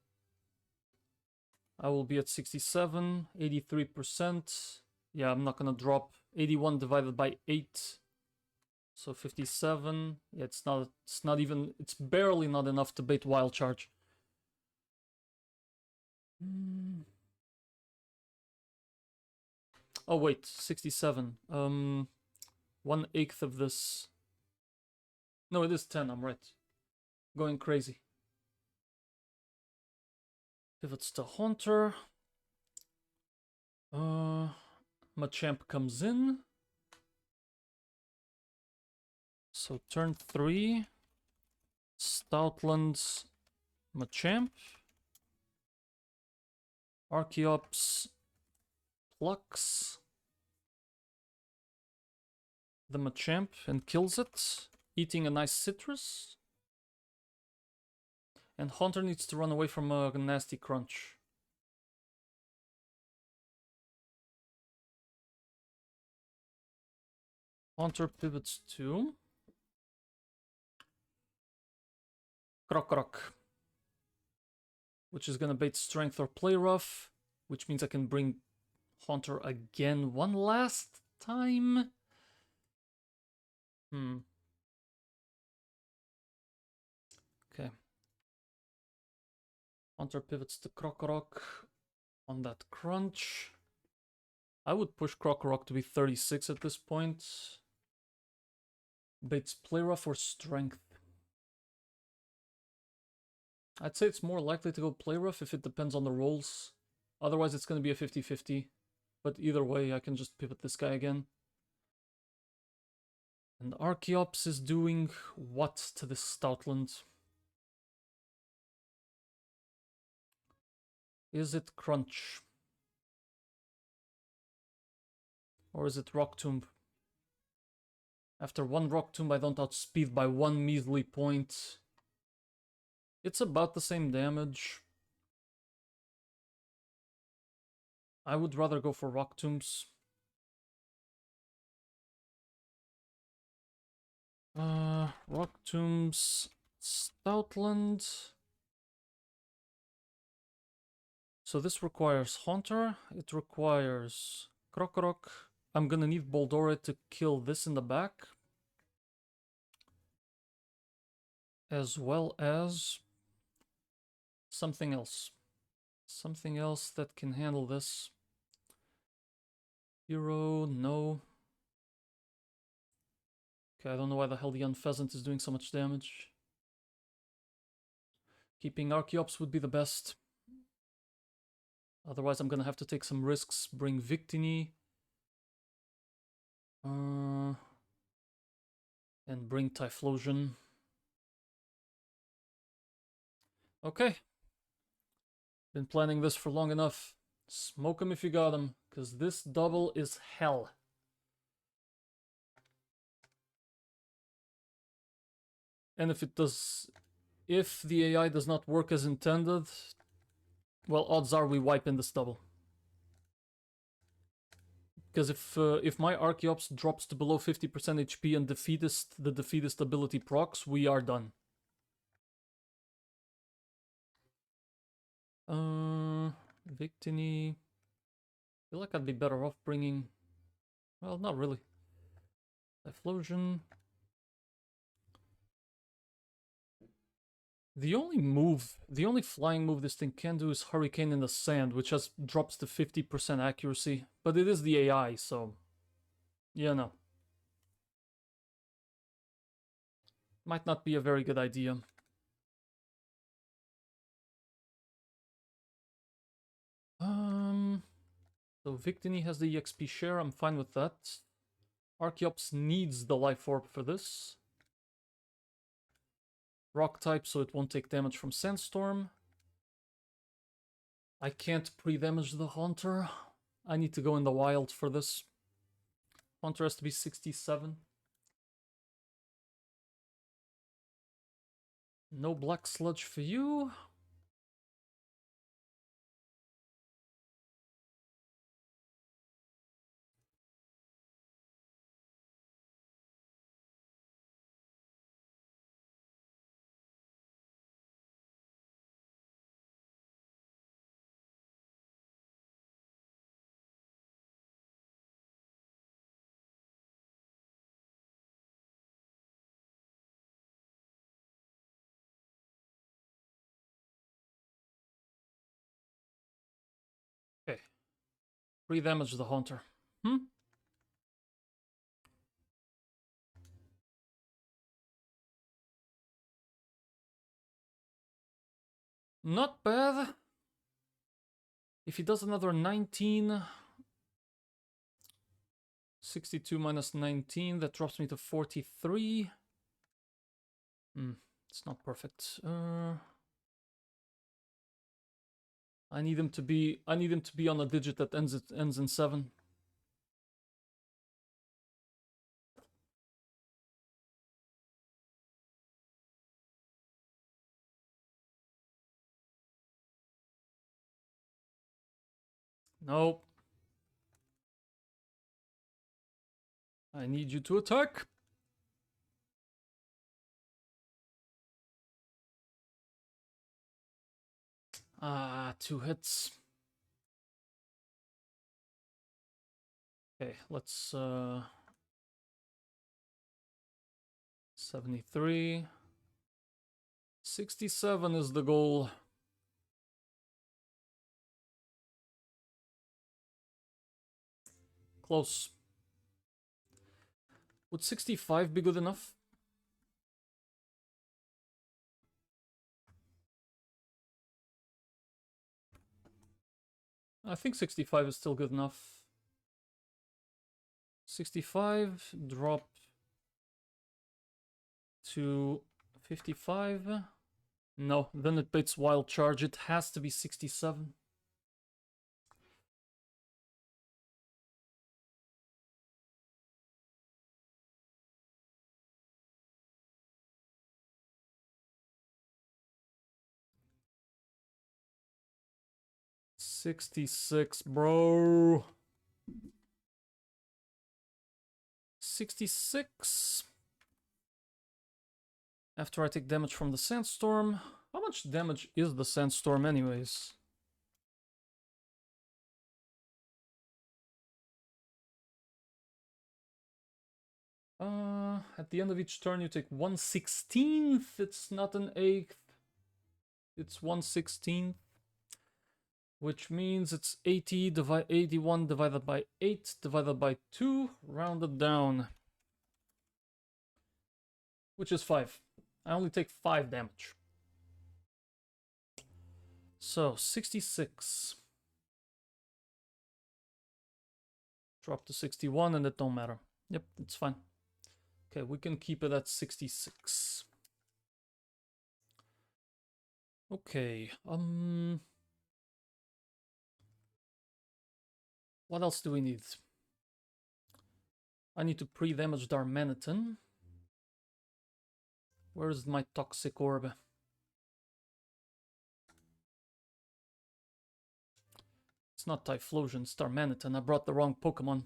I will be at 67, 83%. Yeah, I'm not gonna drop. 81 divided by 8. So 57. Yeah, it's not even, it's barely not enough to bait Wild Charge. Oh wait, 67. 1/8 of this. No, it is 10, I'm right. Going crazy. Pivots to Haunter. Machamp comes in. So turn 3. Stoutland, Machamp, Archeops, plucks the Machamp and kills it, eating a nice citrus. And Haunter needs to run away from a nasty crunch. Haunter pivots to Croc, which is gonna bait Strength or Play Rough, which means I can bring Haunter again one last time. Okay. Haunter pivots to Croc on that crunch. I would push Croc to be 36 at this point. Baits Play Rough or Strength. I'd say it's more likely to go Play Rough if it depends on the rolls. Otherwise, it's going to be a 50-50. But either way, I can just pivot this guy again. And Archeops is doing what to this Stoutland? Is it Crunch? Or is it Rock Tomb? After one Rock Tomb, I don't outspeed by one measly point. It's about the same damage. I would rather go for Rock Tombs. Rock Tombs, Stoutland. So this requires Haunter. It requires Croc. I'm gonna need Boldore to kill this in the back. As well as something else. Something else that can handle this. Hero, no. Okay, I don't know why the hell the Unpheasant is doing so much damage. Keeping Archeops would be the best. Otherwise, I'm gonna have to take some risks. Bring Victini. And bring Typhlosion. Okay. Been planning this for long enough. Smoke him if you got him, because this double is hell. And if the AI does not work as intended, well, odds are we wipe in this double. Because if my Archeops drops to below 50% HP and the defeatist ability procs, we are done. Victini. I feel like I'd be better off bringing... Well, not really. Typhlosion. The only flying move this thing can do is Hurricane in the Sand, which drops to 50% accuracy. But it is the AI, so... Yeah, no. Might not be a very good idea. So Victini has the EXP share, I'm fine with that. Archeops needs the Life Orb for this. Rock type, so it won't take damage from Sandstorm. I can't pre-damage the Haunter. I need to go in the wild for this. Haunter has to be 67. No Black Sludge for you. Okay. Pre-damage the Haunter. Not bad. If he does another 19... 62 minus 19, that drops me to 43. It's not perfect. I need him to be on a digit that ends in 7. Nope. I need you to attack. Ah, 2 hits. Okay, let's 73. 67 is the goal. Close. Would 65 be good enough? I think 65 is still good enough. 65, drop to 55. No, then it baits wild charge. It has to be 67. $66, bro. 66. After I take damage from the sandstorm. How much damage is the sandstorm anyways? At the end of each turn you take 1/16. It's not an eighth. It's 1/16. Which means it's 81 divided by 8 divided by 2, rounded down. Which is 5. I only take 5 damage. So, 66. Drop to 61 and it don't matter. Yep, it's fine. Okay, we can keep it at 66. Okay, what else do we need? I need to pre-damage Darmanitan. Where's my toxic orb? It's not Typhlosion, it's Darmanitan. I brought the wrong Pokemon.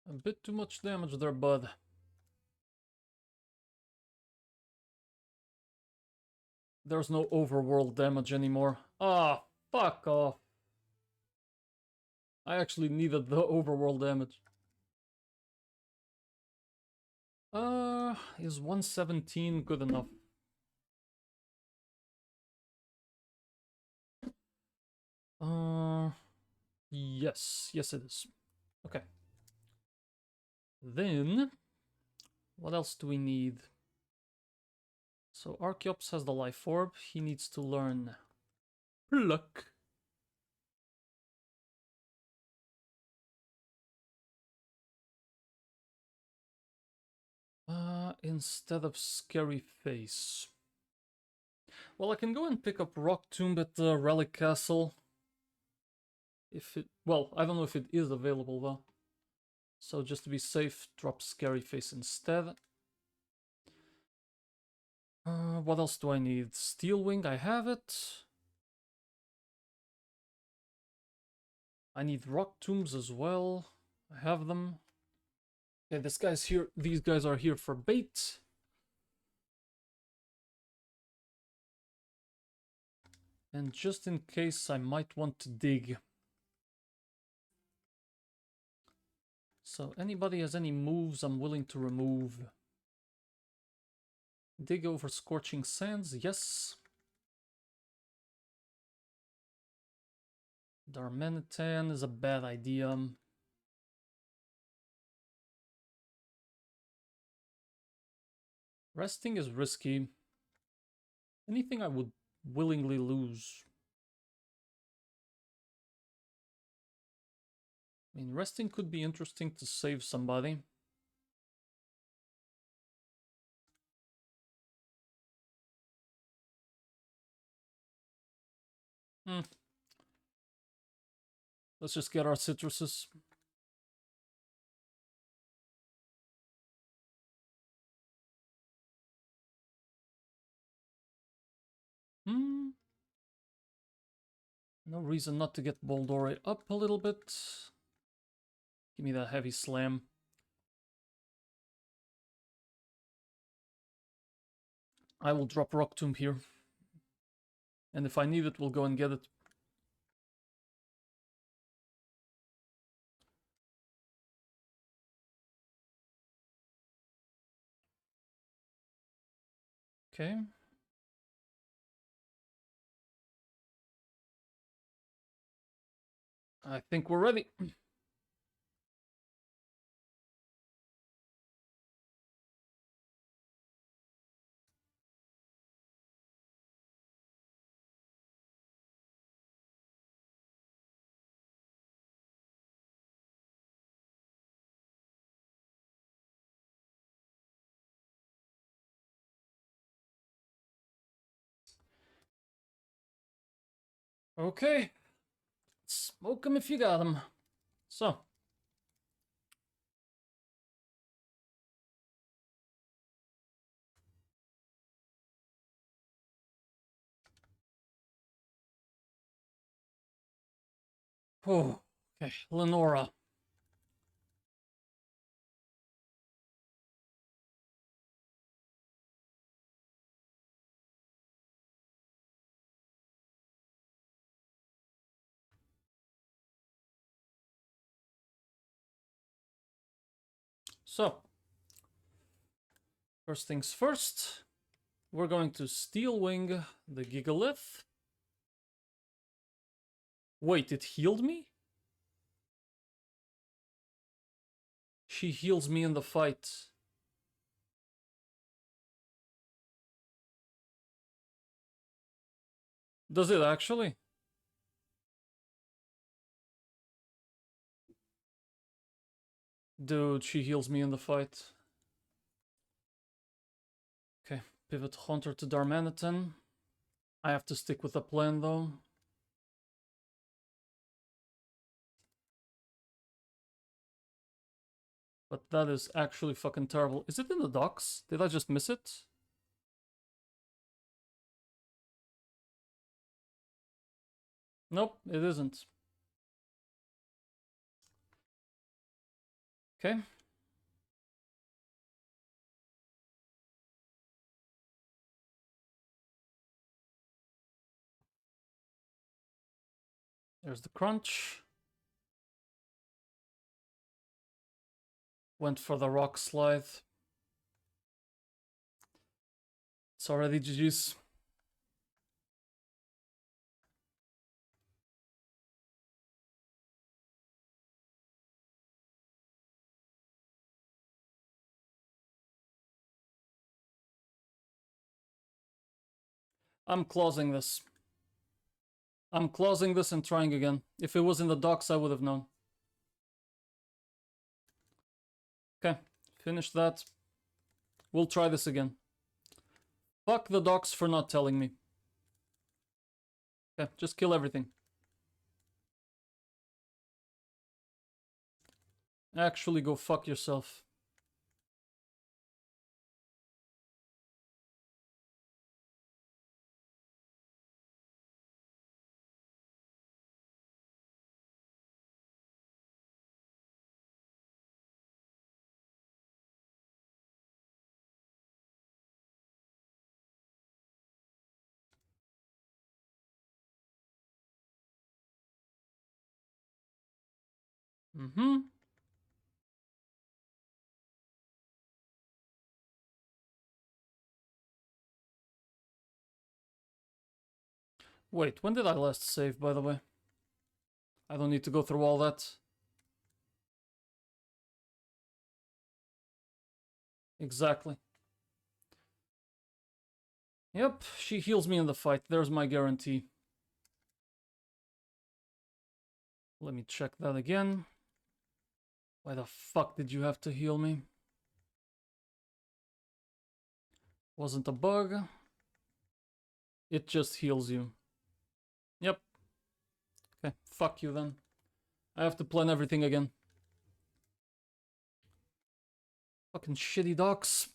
A bit too much damage there, bud. There's no overworld damage anymore. Ah, fuck off. I actually needed the overworld damage. Is 117 good enough? Yes. Yes, it is. Okay. Then, what else do we need? So, Archeops has the Life Orb. He needs to learn Pluck. Instead of Scary Face. Well, I can go and pick up Rock Tomb at the Relic Castle. If it... Well, I don't know if it is available, though. So, just to be safe, drop Scary Face instead. What else do I need? Steel Wing, I have it. I need Rock Tombs as well. I have them. Okay, this guy's here. These guys are here for bait. And just in case, I might want to dig. So, anybody has any moves I'm willing to remove? Dig over Scorching Sands, yes. Darmanitan is a bad idea. Resting is risky. Anything I would willingly lose. I mean, resting could be interesting to save somebody. Let's just get our citruses. No reason not to get Boldore up a little bit. Give me that heavy slam. I will drop Rock Tomb here. And if I need it, we'll go and get it. Okay. I think we're ready. Okay. Smoke them if you got them. So. Oh, okay. Lenora. So. First things first. We're going to Steel Wing the Gigalith. Wait, it healed me? She heals me in the fight. Does it actually? Dude, she heals me in the fight. Okay, pivot Hunter to Darmanitan. I have to stick with the plan though. But that is actually fucking terrible. Is it in the docks? Did I just miss it? Nope, it isn't. Okay. There's the crunch. Went for the rock slide. It's already GG's. I'm closing this. I'm closing this and trying again. If it was in the docks, I would have known. Okay, finish that. We'll try this again. Fuck the docks for not telling me. Okay, just kill everything. Actually, go fuck yourself. Wait, when did I last save, by the way? I don't need to go through all that. Exactly. Yep, she heals me in the fight. There's my guarantee. Let me check that again. Why the fuck did you have to heal me? Wasn't a bug. It just heals you. Yep. Okay, fuck you then. I have to plan everything again. Fucking shitty docs.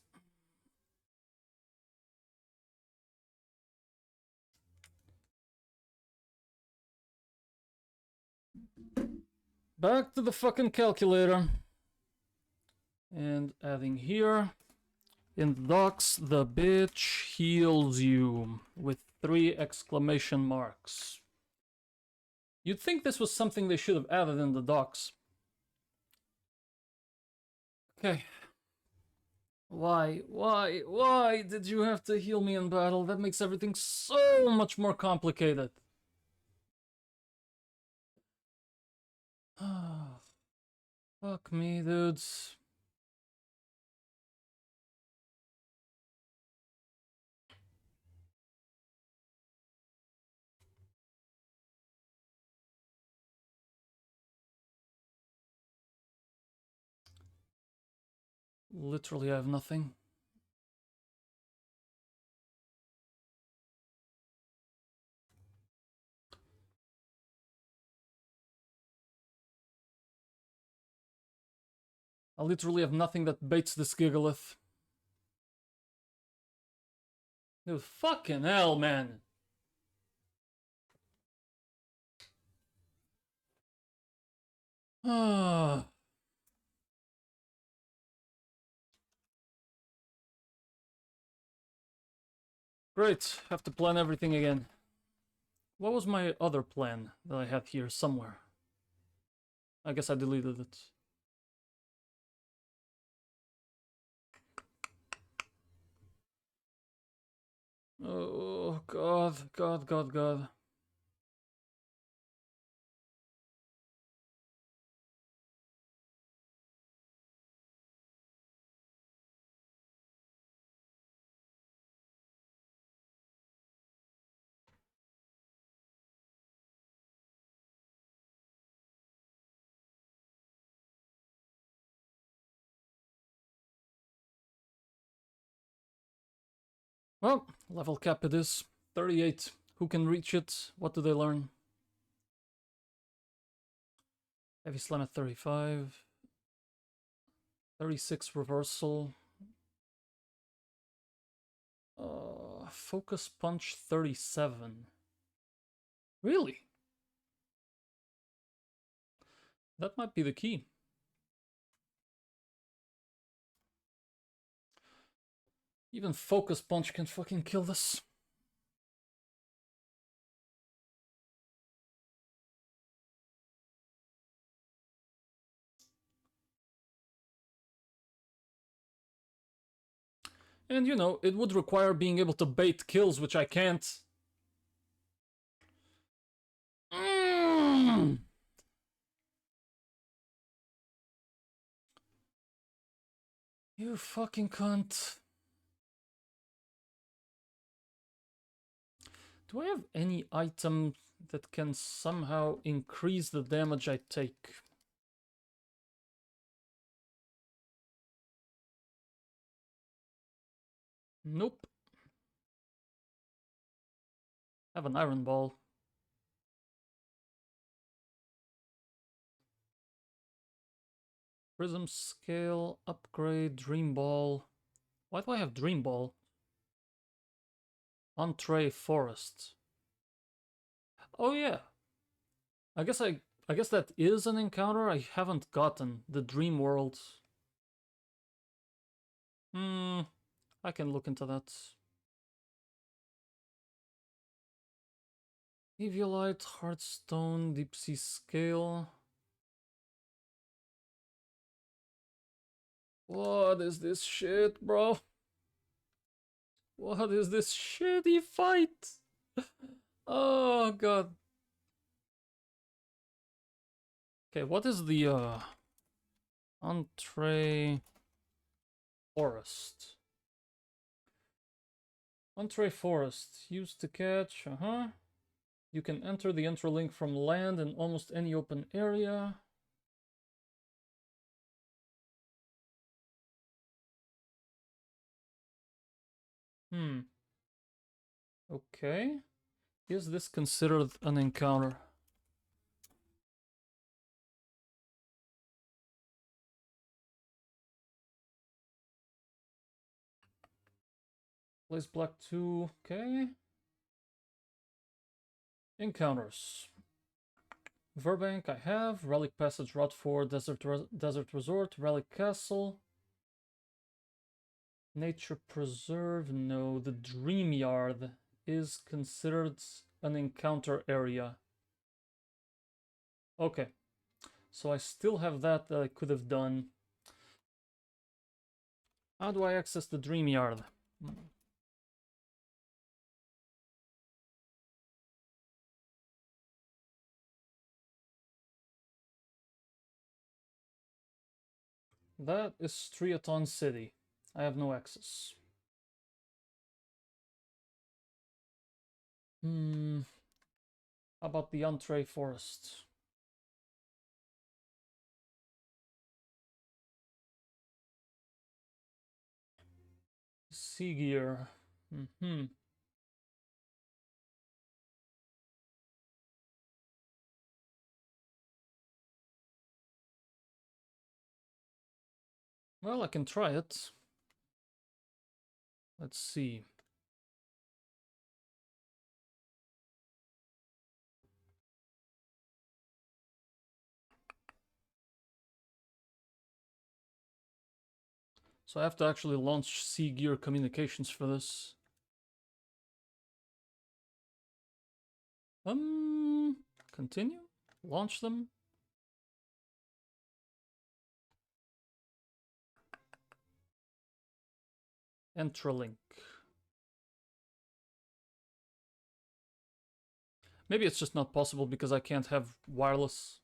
Back to the fucking calculator. And adding here. In the docs, the bitch heals you with 3 exclamation marks. You'd think this was something they should have added in the docs. Okay. Why did you have to heal me in battle? That makes everything so much more complicated. Fuck me, dudes. Literally, I have nothing. I literally have nothing that baits this Gigalith. Dude, fucking hell, man. Ah. Great, have to plan everything again. What was my other plan that I had here somewhere? I guess I deleted it. Oh, God. Well, level cap it is. 38. Who can reach it? What do they learn? Heavy Slam at 35. 36 reversal. Focus Punch 37. Really? That might be the key. Even Focus Punch can fucking kill this. And you know, it would require being able to bait kills, which I can't. You fucking cunt. Do I have any item that can somehow increase the damage I take? Nope. I have an Iron Ball. Prism Scale, Upgrade, Dream Ball. Why do I have Dream Ball? Entree Forest. Oh yeah. I guess that is an encounter I haven't gotten. The Dream World. I can look into that. Eviolite, Heartstone, Deep Sea Scale. What is this shit, bro? What is this shitty fight? Oh god. Okay, what is the entree forest? Entree forest used to catch. You can enter the interlink from land in almost any open area. Okay. Is this considered an encounter? Place black 2. Okay. Encounters. Verbank, I have. Relic Passage, Route 4, Desert Resort, Relic Castle. Nature Preserve, no. The Dream Yard is considered an encounter area. Okay. So I still have that I could have done. How do I access the Dream Yard? That is Striaton City. I have no access. How about the Entree Forest? Sea Gear. Well, I can try it. Let's see. So I have to actually launch Sea Gear communications for this. Continue? Launch them? Intralink. Maybe it's just not possible because I can't have wireless.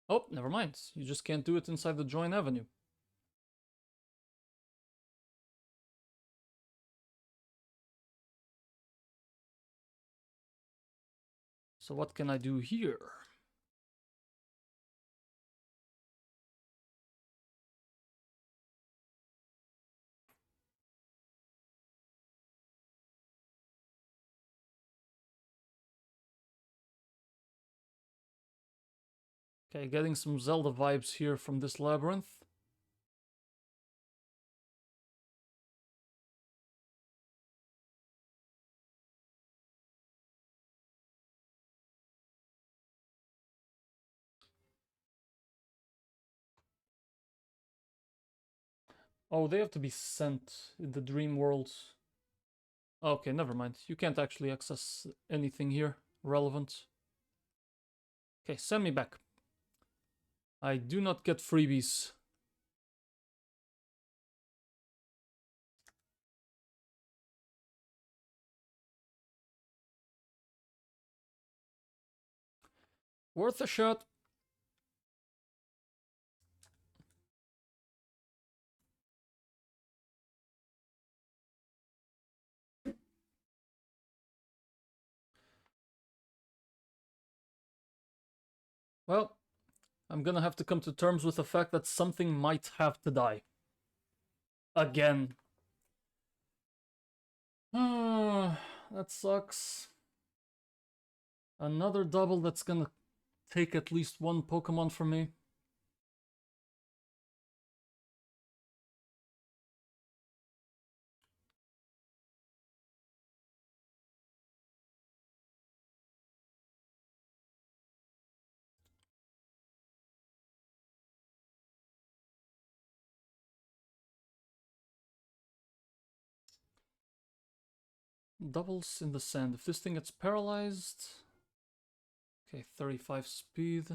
Oh, never mind. You just can't do it inside the join avenue. So what can I do here? Okay, getting some Zelda vibes here from this labyrinth. Oh, they have to be sent in the dream worlds. Okay, never mind. You can't actually access anything here relevant. Okay, send me back. I do not get freebies. Worth a shot. Well, I'm gonna have to come to terms with the fact that something might have to die. Again. That sucks. Another double that's gonna take at least one Pokemon from me. Doubles in the sand. If this thing gets paralyzed... Okay, 35 speed.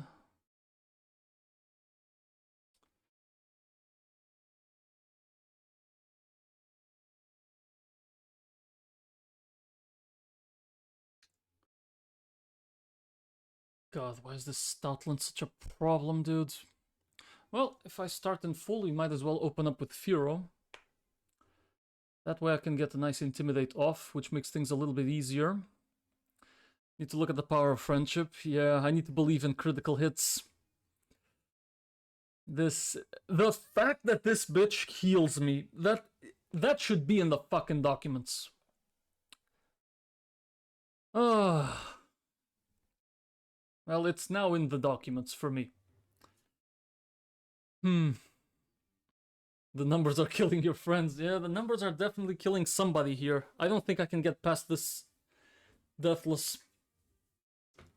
God, why is this Stoutland such a problem, dude? Well, if I start in full, we might as well open up with Furo. That way I can get a nice Intimidate off, which makes things a little bit easier. Need to look at the power of friendship. Yeah, I need to believe in critical hits. The fact that this bitch heals me, that should be in the fucking documents. Well, it's now in the documents for me. The numbers are killing your friends. Yeah, the numbers are definitely killing somebody here. I don't think I can get past this Deathless.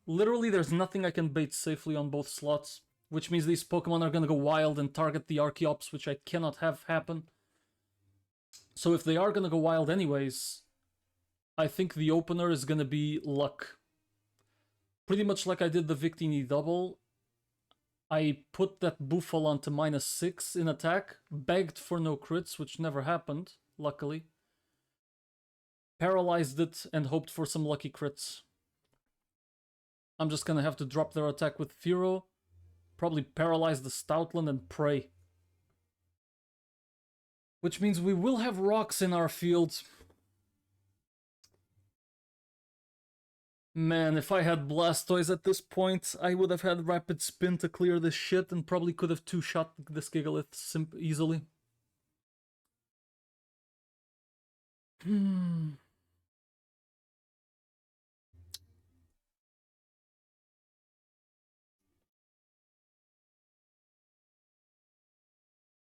Literally, there's nothing I can bait safely on both slots, which means these Pokemon are gonna go wild and target the Archeops, which I cannot have happen. So if they are gonna go wild anyways, I think the opener is gonna be luck. Pretty much like I did the Victini double. I put that Buffalo onto -6 in attack, begged for no crits, which never happened, luckily. Paralyzed it and hoped for some lucky crits. I'm just gonna have to drop their attack with Furo, probably paralyze the Stoutland and pray. Which means we will have rocks in our field. Man, if I had Blastoise at this point, I would have had Rapid Spin to clear this shit and probably could have two-shot this Gigalith easily.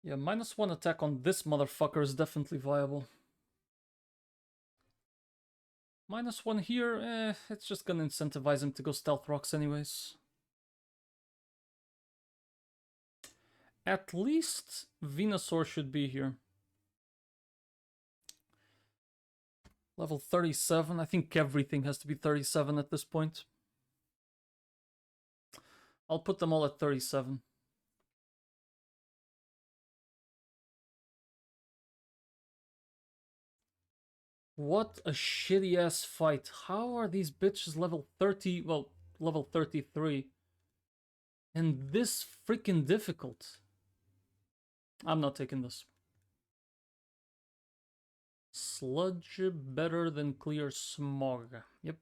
Yeah, -1 attack on this motherfucker is definitely viable. -1 here, it's just gonna incentivize him to go Stealth Rocks anyways. At least Venusaur should be here. Level 37. I think everything has to be 37 at this point. I'll put them all at 37. What a shitty ass fight. How are these bitches level 30, well, level 33? And this freaking difficult? I'm not taking this. Sludge better than clear smog. Yep.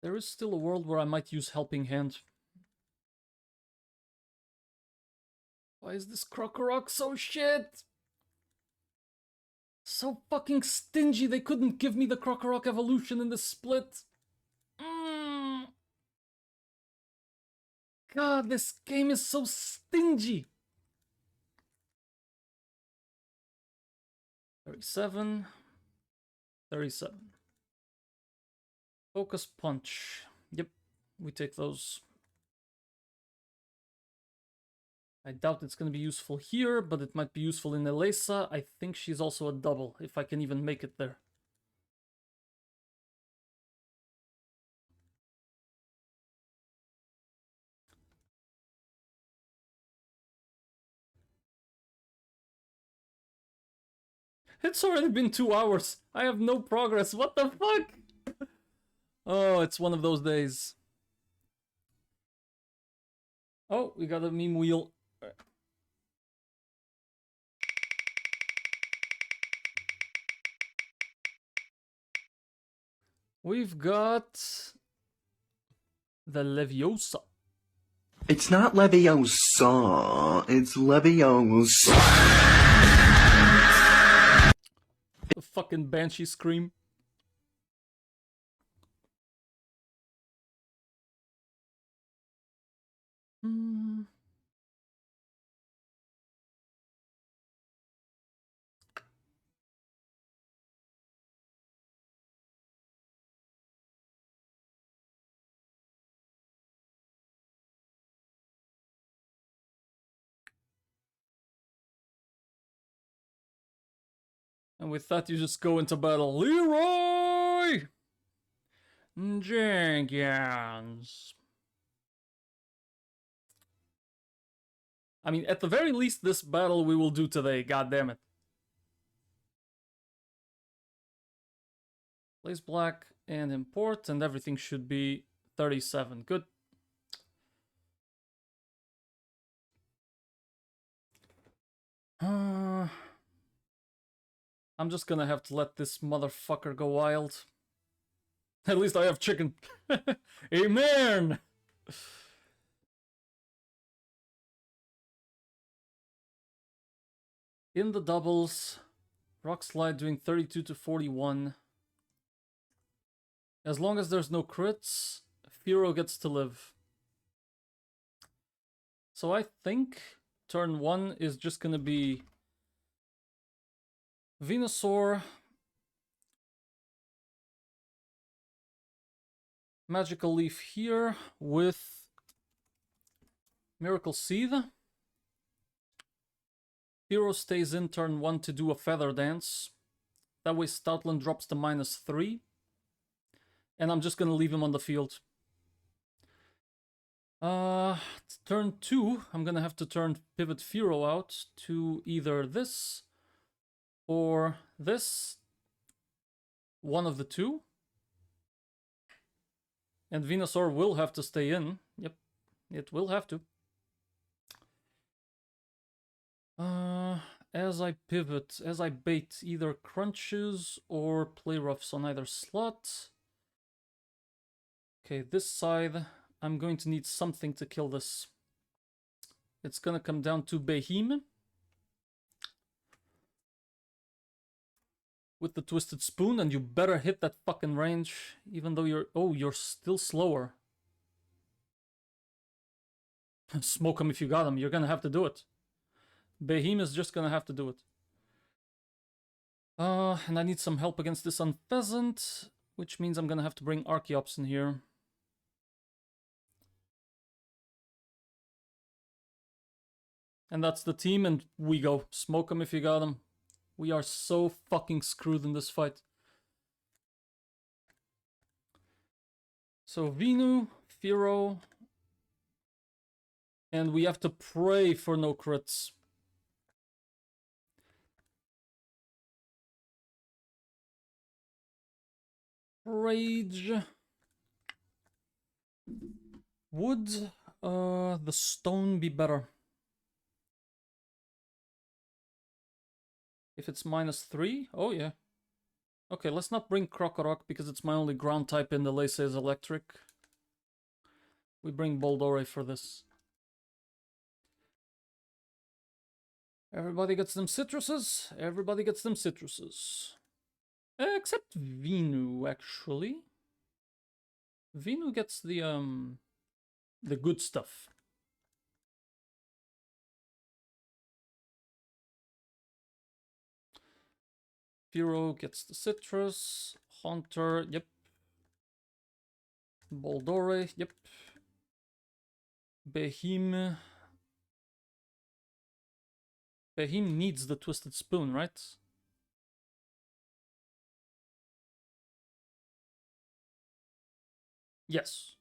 There is still a world where I might use Helping Hand. Why is this Krokorok so shit? So fucking stingy, they couldn't give me the Krokorok evolution in the split. God, this game is so stingy. 37. 37. Focus Punch. Yep, we take those. I doubt it's going to be useful here, but it might be useful in Elesa. I think she's also a double, if I can even make it there. It's already been 2 hours. I have no progress. What the fuck? Oh, it's one of those days. Oh, we got a meme wheel. We've got the Leviosa. It's not Leviosa, it's Leviosa. The fucking Banshee scream. And with that, you just go into battle. Leroy Jenkins. I mean, at the very least, this battle we will do today, god damn it. Place black and import, and everything should be 37. Good. I'm just gonna have to let this motherfucker go wild. At least I have chicken. Amen! In the doubles, Rock Slide doing 32 to 41. As long as there's no crits, Firo gets to live. So I think turn 1 is just gonna be Venusaur, Magical Leaf here with Miracle Seed. Hero stays in turn 1 to do a Feather Dance. That way Stoutland drops to -3. And I'm just gonna leave him on the field. Turn 2, I'm gonna have to turn Pivot Firo out to either this or this. One of the two. And Venusaur will have to stay in. Yep, it will have to. As I pivot, as I bait either crunches or play roughs on either slot. Okay, this side, I'm going to need something to kill this. It's gonna come down to Behemoth. With the Twisted Spoon, and you better hit that fucking range, even though you're... Oh, you're still slower. Smoke him if you got him. You're gonna have to do it. Behemoth is just gonna have to do it. And I need some help against this Unpheasant, which means I'm gonna have to bring Archeops in here. And that's the team, and we go. Smoke him if you got him. We are so fucking screwed in this fight. So Venu, Firo, and we have to pray for no crits. Rage. Would the stone be better? If it's -3? Oh yeah. Okay, let's not bring Krokorok because it's my only ground type in the Lace is electric. We bring Boldore for this. Everybody gets them citruses. Everybody gets them citruses. Except Venu, actually. Venu gets the good stuff. Firo gets the citrus. Haunter, yep. Boldore, yep. Behemoth. Behemoth needs the Twisted Spoon, right? Yes.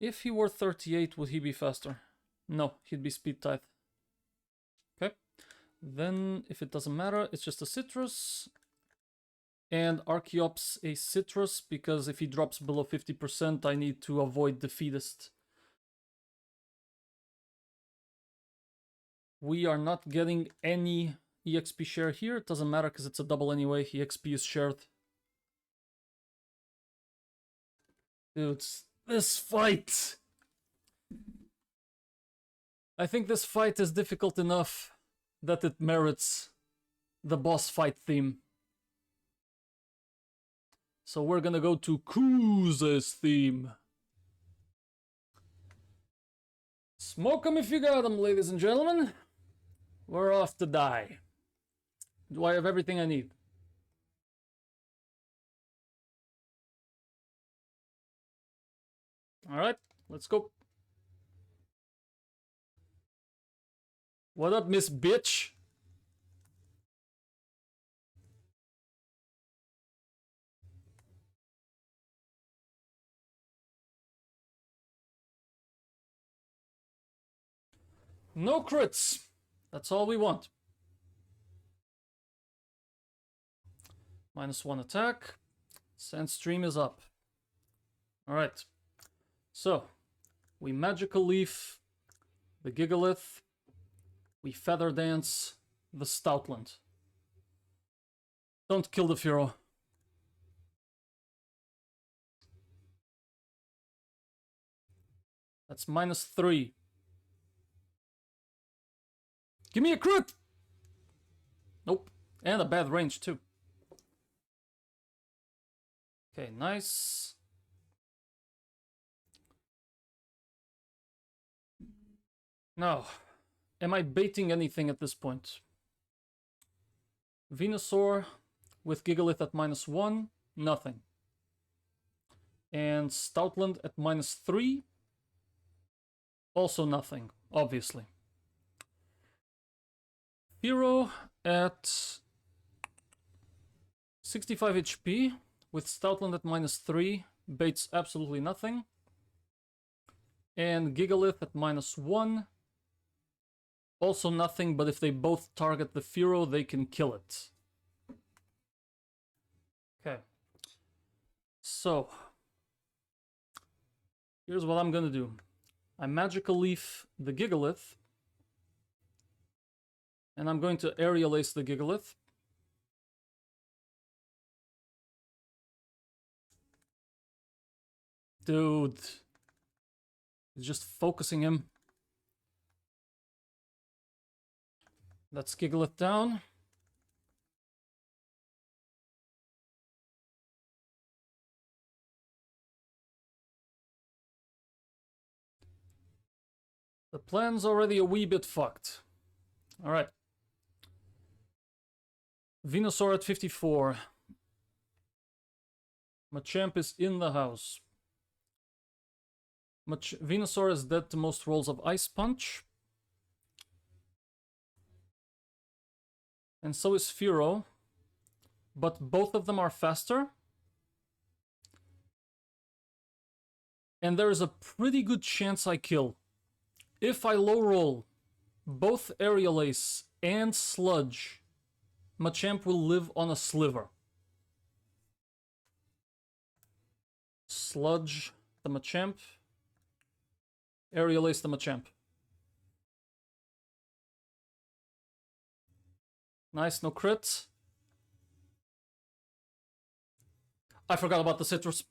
If he were 38, would he be faster? No, he'd be speed tithe. Okay. Then, if it doesn't matter, it's just a citrus. And Archeops a citrus, because if he drops below 50%, I need to avoid Defeatist. We are not getting any EXP share here. It doesn't matter because it's a double anyway. EXP is shared. Dudes, this fight! I think this fight is difficult enough that it merits the boss fight theme. So we're gonna go to Kuze's theme. Smoke 'em if you got 'em, ladies and gentlemen. We're off to die. Do I have everything I need? Alright, let's go. What up, Miss Bitch? No crits. That's all we want. -1 attack. Sandstream is up. Alright. So, we Magical Leaf the Gigalith. We Feather Dance the Stoutland. Don't kill the Furo. That's -3. Give me a crit! Nope. And a bad range, too. Okay, nice. Now, am I baiting anything at this point? Venusaur with Gigalith at -1, nothing. And Stoutland at -3, also nothing, obviously. Hero at 65 HP with Stoutland at -3 baits absolutely nothing. And Gigalith at -1, also nothing, but if they both target the Furo, they can kill it. Okay. So, here's what I'm gonna do. I Magical Leaf the Gigalith. And I'm going to Aerial Ace the Gigalith. Dude. It's just focusing him. That's Gigalith down. The plan's already a wee bit fucked. Alright. Venusaur at 54. Machamp is in the house. Venusaur is dead to most rolls of Ice Punch. And so is Furo. But both of them are faster. And there is a pretty good chance I kill. If I low roll both Aerial Ace and Sludge, Machamp will live on a sliver. Sludge the Machamp. Aerial Ace the Machamp. Nice, no crit. I forgot about the citrus.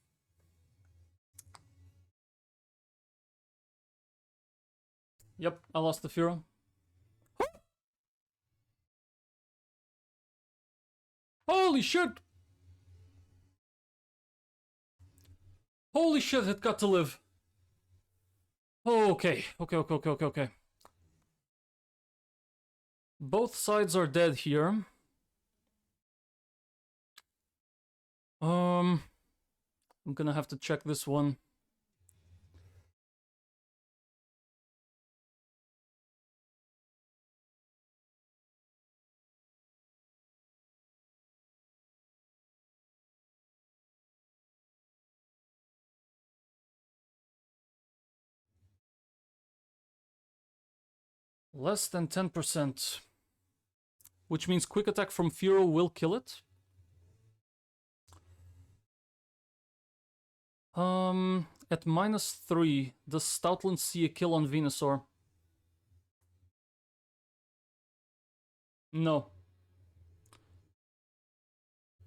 Yep, I lost the Furo. Holy shit! Holy shit, it got to live. Okay. Both sides are dead here. I'm gonna have to check this one. Less than 10%. Which means quick attack from Furo will kill it. At -3, does Stoutland see a kill on Venusaur? No.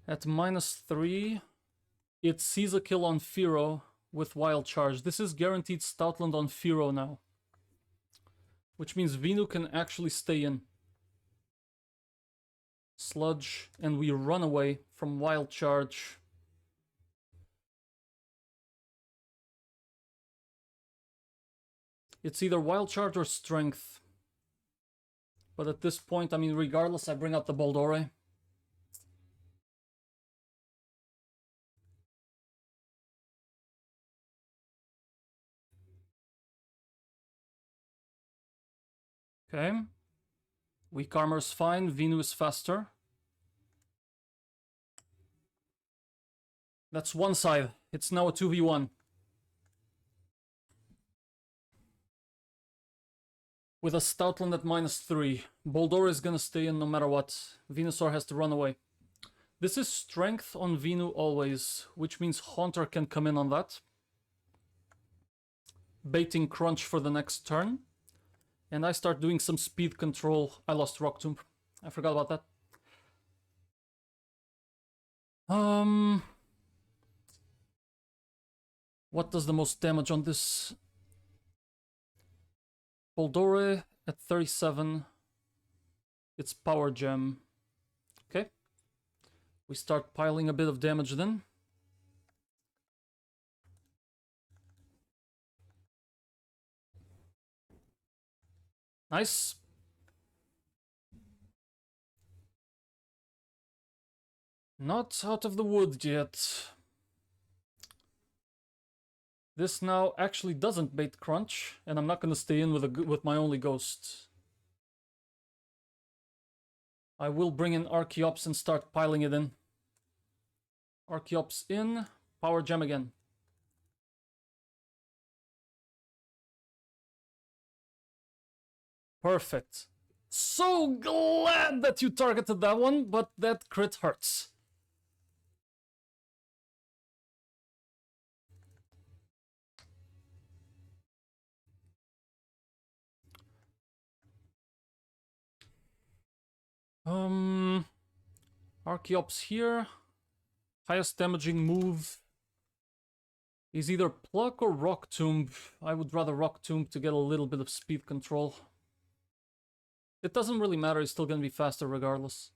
At -3, it sees a kill on Furo with Wild Charge. This is guaranteed Stoutland on Furo now. Which means Venu can actually stay in. Sludge, and we run away from Wild Charge. It's either Wild Charge or Strength. But at this point, I mean, regardless, I bring out the Boldore. Okay. Weak Armor's fine, Venu is faster. That's one side. It's now a 2v1. with a Stoutland at -3. Boldore is gonna stay in no matter what. Venusaur has to run away. This is strength on Venu always, which means Haunter can come in on that. Baiting Crunch for the next turn. And I start doing some speed control. I lost Rock Tomb. I forgot about that. What does the most damage on this? Boldore at 37. It's Power Gem. Okay. We start piling a bit of damage then. Nice. Not out of the wood yet. This now actually doesn't bait Crunch, and I'm not going to stay in with my only ghost. I will bring in Archeops and start piling it in. Archeops in, Power Gem again. Perfect. So glad that you targeted that one, but that crit hurts. Archeops here. Highest damaging move is either Pluck or Rock Tomb. I would rather Rock Tomb to get a little bit of speed control. It doesn't really matter, it's still gonna be faster regardless.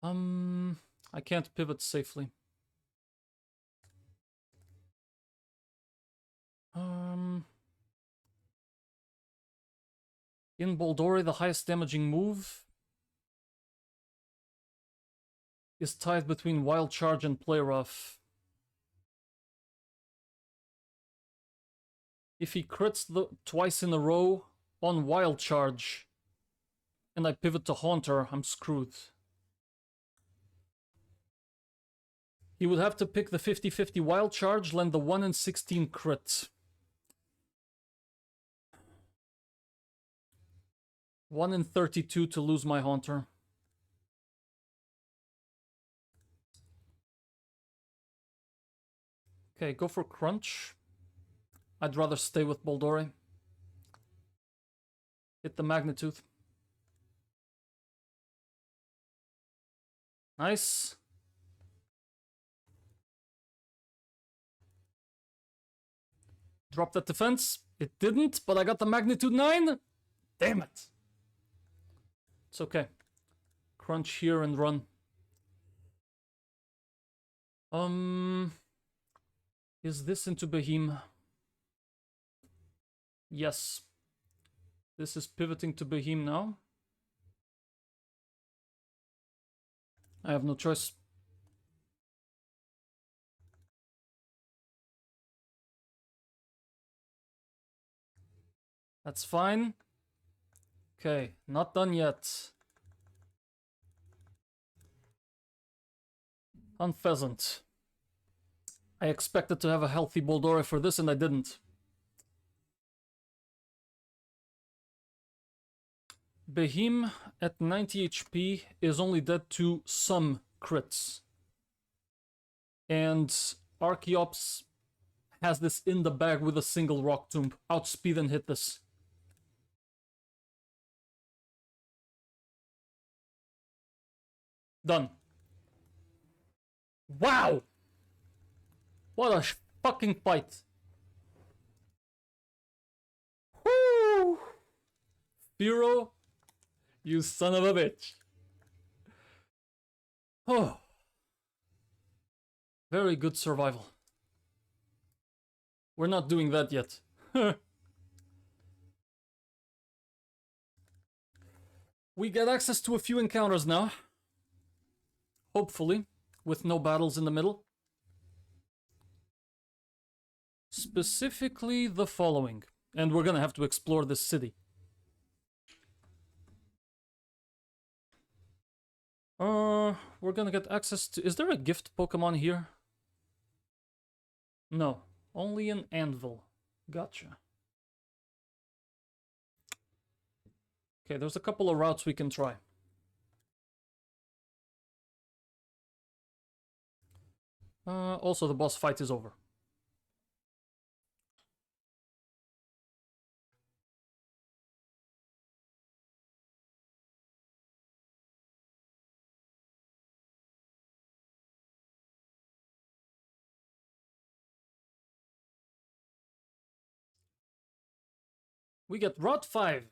I can't pivot safely. In Boldore, the highest damaging move is tied between Wild Charge and Play Rough. If he crits twice in a row on Wild Charge and I pivot to Haunter, I'm screwed. He would have to pick the 50-50 Wild Charge, land the 1 in 16 crit. 1 in 32 to lose my Haunter. Okay, go for Crunch. I'd rather stay with Boldore. Hit the Magnitude. Nice. Drop that defense. It didn't, but I got the Magnitude 9. Damn it. It's okay. Crunch here and run. Is this into Behemoth? Yes. This is pivoting to Behemoth now. I have no choice. That's fine. Okay, not done yet. Unpheasant. I expected to have a healthy Boldore for this and I didn't. Behemoth at 90 HP is only dead to some crits. And Archeops has this in the bag with a single Rock Tomb. Outspeed and hit this. Done. Wow! What a fucking fight. Woo! Firo, you son of a bitch. Oh. Very good survival. We're not doing that yet. We get access to a few encounters now. Hopefully, with no battles in the middle. Specifically the following. And we're gonna have to explore this city. We're gonna get access to... Is there a gift Pokemon here? No. Only an Anvil. Gotcha. Okay, there's a couple of routes we can try. Also, the boss fight is over. We get Route 5.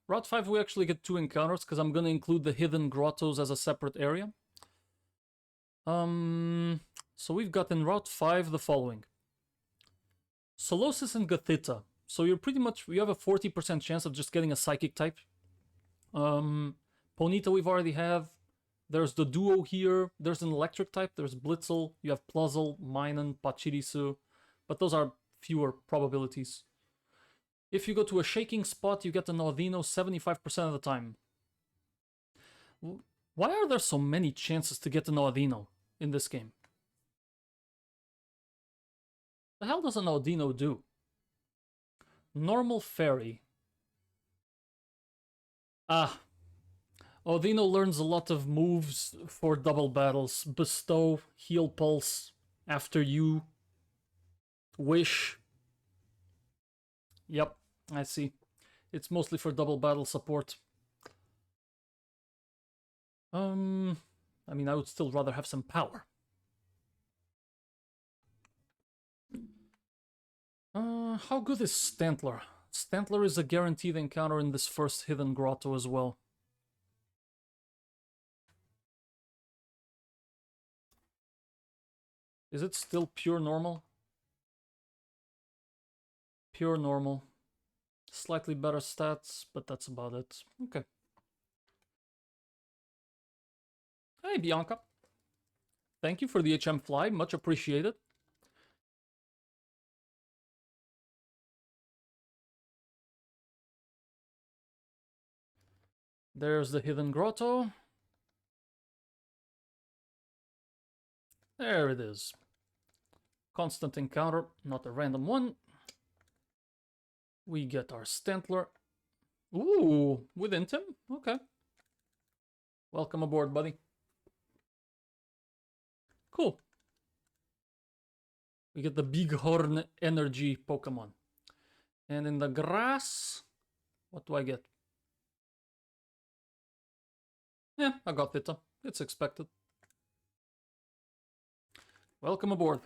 Route 5, we actually get 2 encounters, because I'm going to include the hidden grottos as a separate area. So we've got in Route 5 the following. Solosis and Gothita. So you're pretty much, you have a 40% chance of just getting a psychic type. Ponyta we've already have. There's the duo here. There's an electric type. There's Blitzel. You have Pluzzle, Minun, Pachirisu. But those are fewer probabilities. If you go to a shaking spot, you get an Audino 75% of the time. Why are there so many chances to get an Audino in this game? The hell does an Audino do? Normal Fairy. Ah. Audino learns a lot of moves for double battles. Bestow, Heal Pulse, After You, Wish. Yep, I see. It's mostly for double battle support. I mean, I would still rather have some power. How good is Stantler? Stantler is a guaranteed encounter in this first hidden grotto as well. Is it still pure normal? Pure normal. Slightly better stats, but that's about it. Okay. Hey, Bianca. Thank you for the HM fly. Much appreciated. There's the hidden grotto. There it is. Constant encounter, not a random one. We get our Stantler. Ooh, with Intim? Okay. Welcome aboard, buddy. Cool. We get the Bighorn Energy Pokemon. And in the grass, what do I get? Yeah, I got Vita. It's expected. Welcome aboard.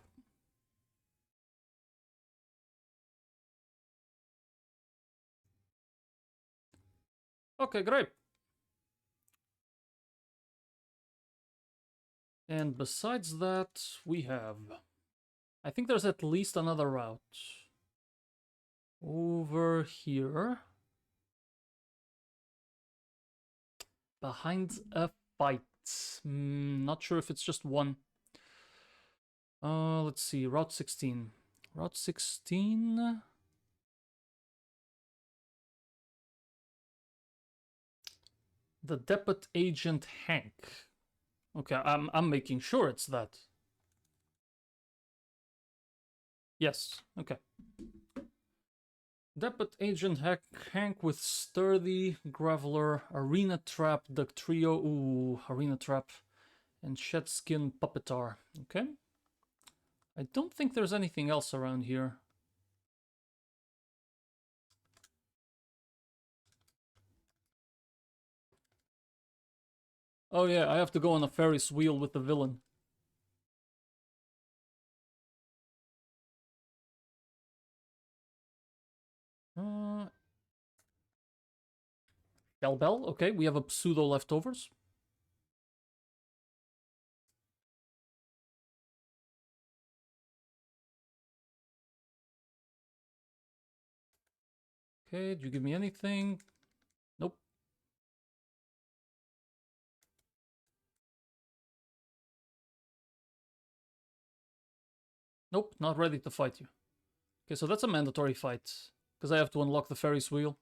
Okay, great. And besides that, we have... I think there's at least another route. Over here. Behind a fight. Not sure if it's just one. Let's see. Route 16. Route 16... The Depot Agent Hank. Okay, I'm making sure it's that. Yes, okay. Depot Agent Hank with Sturdy, Graveler, Arena Trap, the trio, ooh, Arena Trap, and Shedskin Puppetar. Okay. I don't think there's anything else around here. Oh yeah, I have to go on a Ferris wheel with the villain. Bell, okay, we have a pseudo leftovers. Okay, did you give me anything? Nope. Nope, not ready to fight you. Okay, so that's a mandatory fight. Because I have to unlock the Ferris wheel.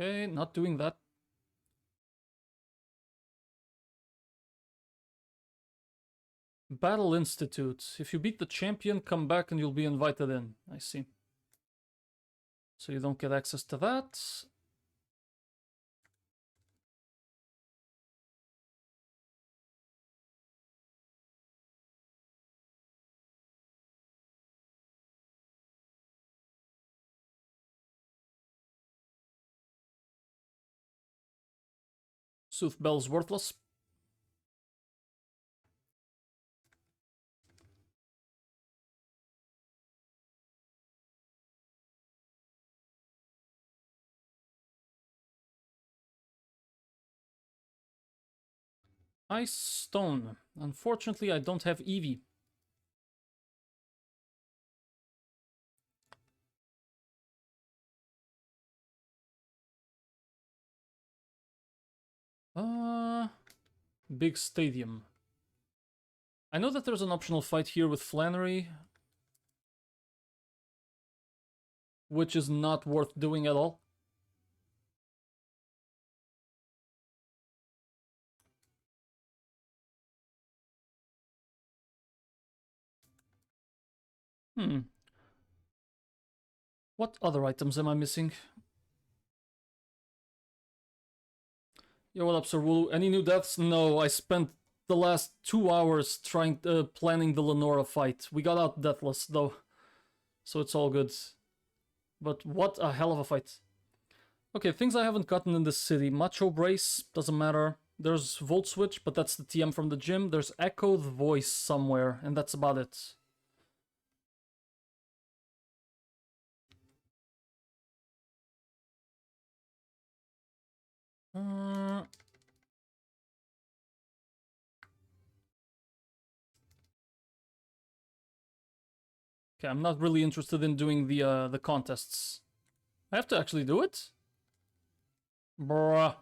Okay, not doing that. Battle Institute. If you beat the champion, come back and you'll be invited in. I see. So you don't get access to that. Sooth Bell's worthless. Ice Stone. Unfortunately, I don't have Eevee. Big Stadium. I know that there's an optional fight here with Flannery, which is not worth doing at all. What other items am I missing? Yo, what up, Sir Wulu? Any new deaths? No, I spent the last 2 hours planning the Lenora fight. We got out deathless, though, so it's all good. But what a hell of a fight. Okay, things I haven't gotten in this city. Macho Brace, doesn't matter. There's Volt Switch, but that's the TM from the gym. There's Echo the Voice somewhere, and that's about it. Okay, I'm not really interested in doing the contests. I have to actually do it? Bruh.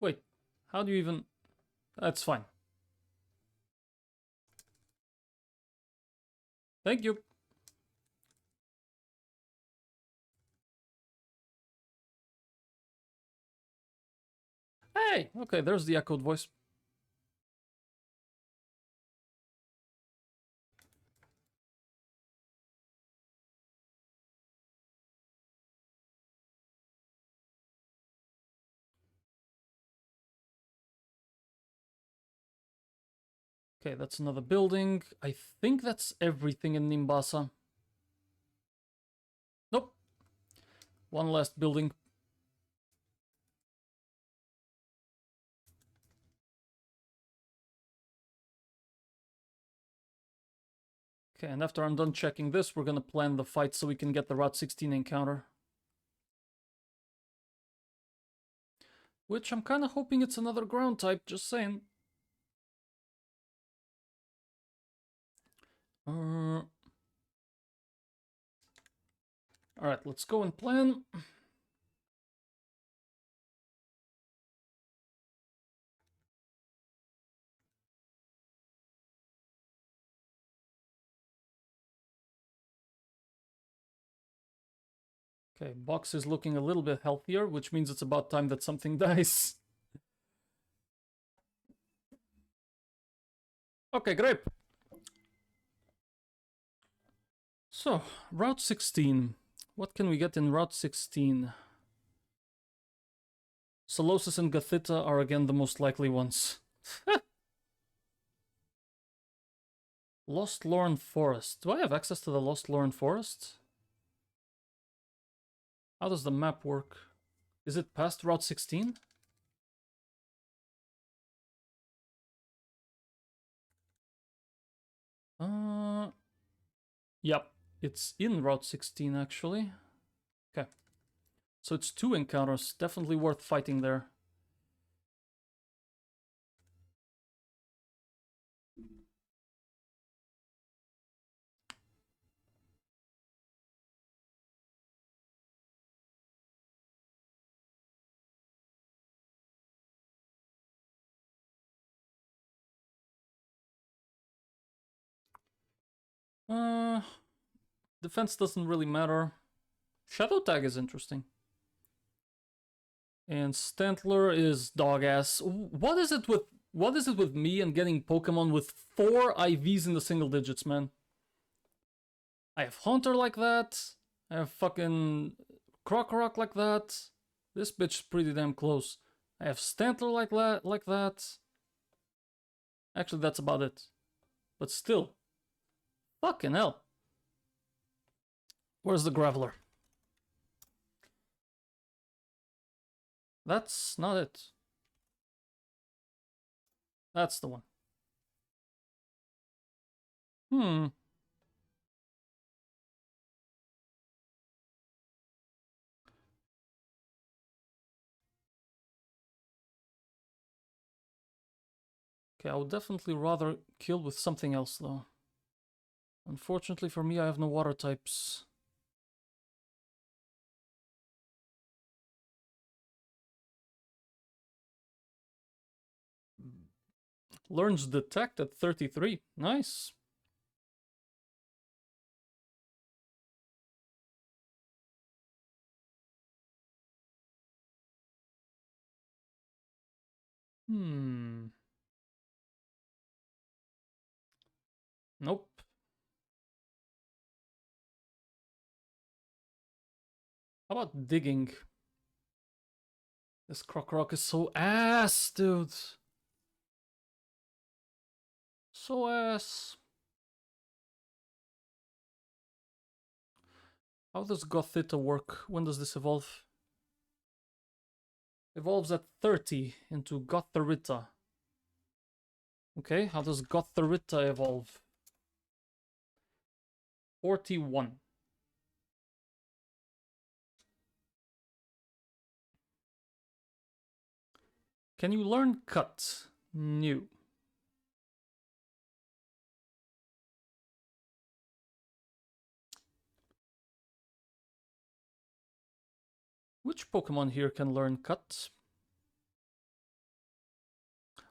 Wait, how do you even... That's fine. Thank you. Hey! Okay, there's the echoed voice. Okay, that's another building. I think that's everything in Nimbasa. Nope. One last building. Okay, and after I'm done checking this, we're gonna plan the fight so we can get the Route 16 encounter. Which I'm kinda hoping it's another ground type, just saying. Alright, let's go and plan. Okay, box is looking a little bit healthier, which means it's about time that something dies. Okay, great. So, Route 16. What can we get in Route 16? Solosis and Gathita are again the most likely ones. Lost Lorn Forest. Do I have access to the Lost Lorn Forest? How does the map work? Is it past Route 16? Yep, it's in Route 16 actually. Okay. So it's 2 encounters, definitely worth fighting there. Defense doesn't really matter. Shadow Tag is interesting. And Stantler is dog ass. What is it with me and getting Pokemon with 4 IVs in the single digits, man? I have Haunter like that. I have fucking Krokorok like that. This bitch is pretty damn close. I have Stantler like that. Actually, that's about it. But still. Fucking hell. Where's the Graveler? That's not it. That's the one. Okay, I would definitely rather kill with something else, though. Unfortunately for me, I have no water types. Learns Detect at 33. Nice. Nope. How about digging? This Krokorok is so ass, dude. So ass. How does Gothita work? When does this evolve? Evolves at 30 into Gothorita. Okay, how does Gothorita evolve? 41. Can you learn Cut? New. Which Pokemon here can learn Cut?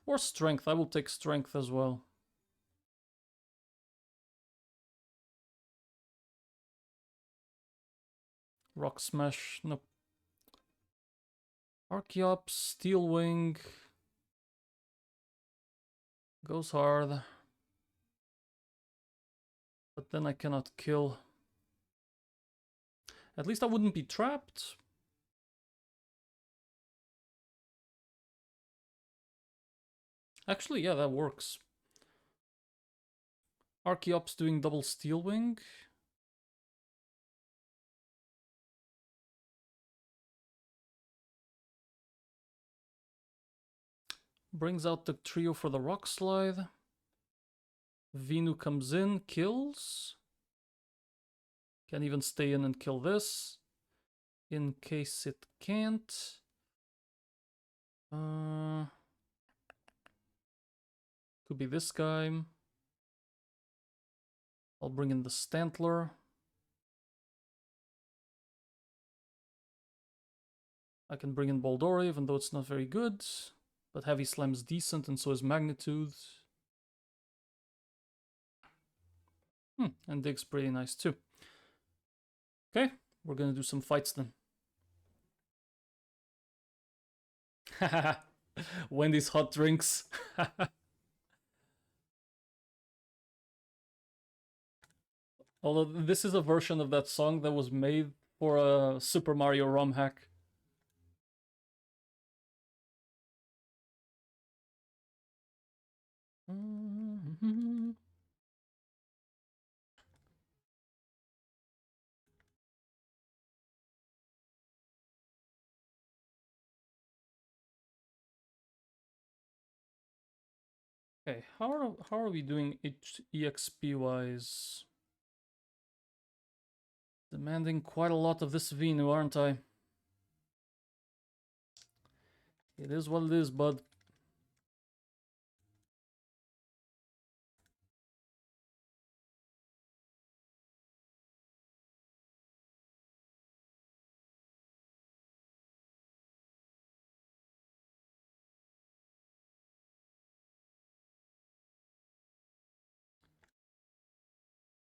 Or Strength? I will take Strength as well. Rock Smash, nope. Archeops, Steel Wing. Goes hard. But then I cannot kill. At least I wouldn't be trapped. Actually, yeah, that works. Archeops doing double Steel Wing. Brings out the trio for the Rock Slide. Venu comes in, kills. Can even stay in and kill this. In case it can't. Could be this guy. I'll bring in the Stantler. I can bring in Boldore, even though it's not very good. But Heavy Slam's decent, and so is Magnitude. And Dig's pretty nice too. Okay, we're gonna do some fights then. Wendy's hot drinks. Although this is a version of that song that was made for a Super Mario ROM hack. Okay, how are we doing EXP wise? Demanding quite a lot of this Venu, aren't I? It is what it is, bud.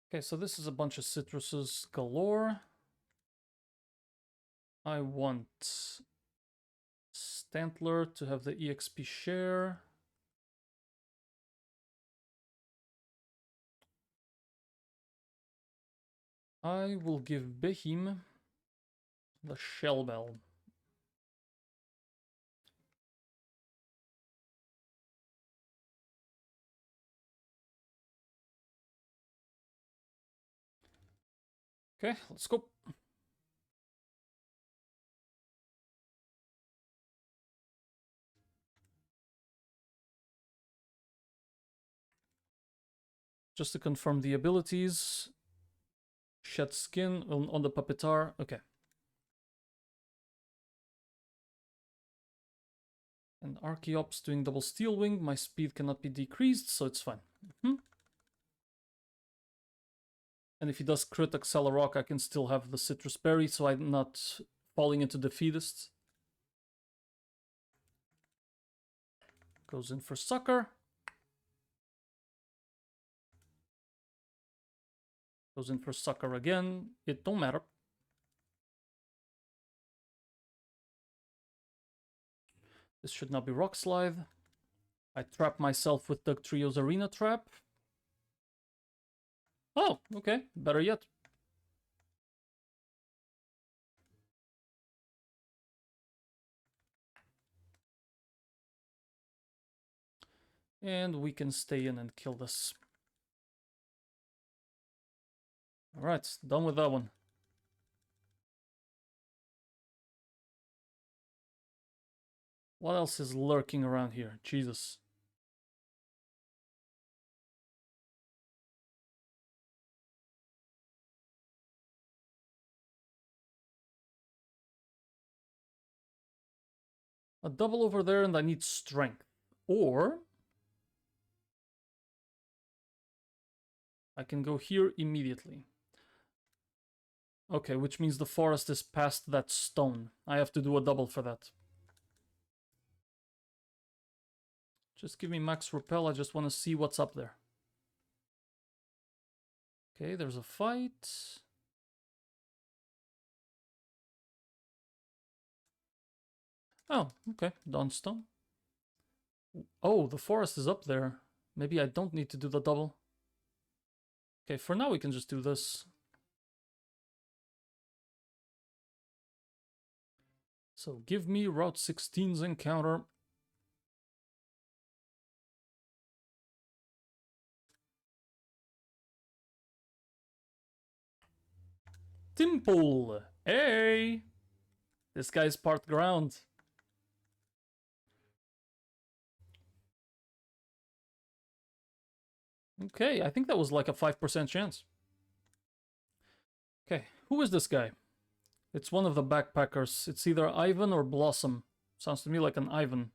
Okay, so this is a bunch of citruses galore. I want Stantler to have the EXP share. I will give Behim the Shell Bell. Okay, let's go. Just to confirm the abilities. Shed skin on the Puppetar. Okay. And Archeops doing double steel wing. My speed cannot be decreased, so it's fine. And if he does crit Accelerock, I can still have the Citrus Berry, so I'm not falling into defeatist. Goes in for Sucker. Goes in for Sucker again. It don't matter. This should not be Rock Slide. I trap myself with Doug Trio's Arena Trap. Oh, okay. Better yet. And we can stay in and kill this. Alright, done with that one. What else is lurking around here? Jesus. A double over there and I need strength. Or I can go here immediately. Okay, which means the forest is past that stone. I have to do a double for that. Just give me max repel, I just want to see what's up there. Okay, there's a fight. Oh, okay, Dawnstone. Oh, the forest is up there. Maybe I don't need to do the double. Okay, for now we can just do this. So give me Route 16's encounter. Timple! Hey! This guy's part ground. Okay, I think that was like a 5% chance. Okay, who is this guy? It's one of the backpackers. It's either Ivan or Blossom. Sounds to me like an Ivan.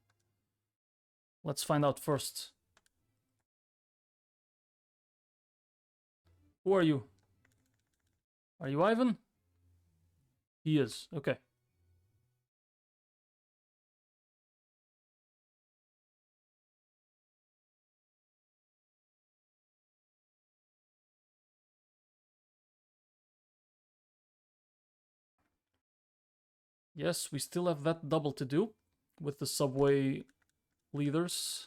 Let's find out first. Who are you? Are you Ivan? He is. Okay. Yes, we still have that double to do with the subway leaders.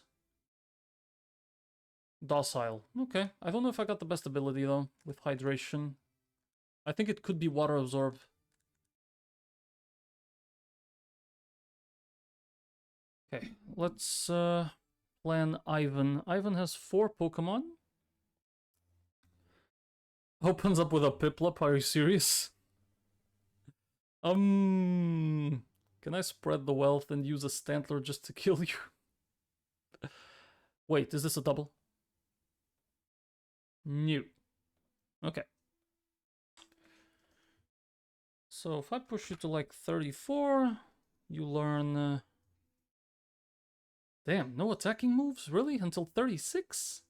Docile. Okay. I don't know if I got the best ability though with hydration. I think it could be water absorb. Okay, let's plan Ivan. Ivan has 4 Pokemon. Opens up with a Piplup, are you serious? Can I spread the wealth and use a Stantler just to kill you? Wait, is this a double? No. Okay. So if I push you to like 34, you learn... Damn, no attacking moves? Really? Until 36?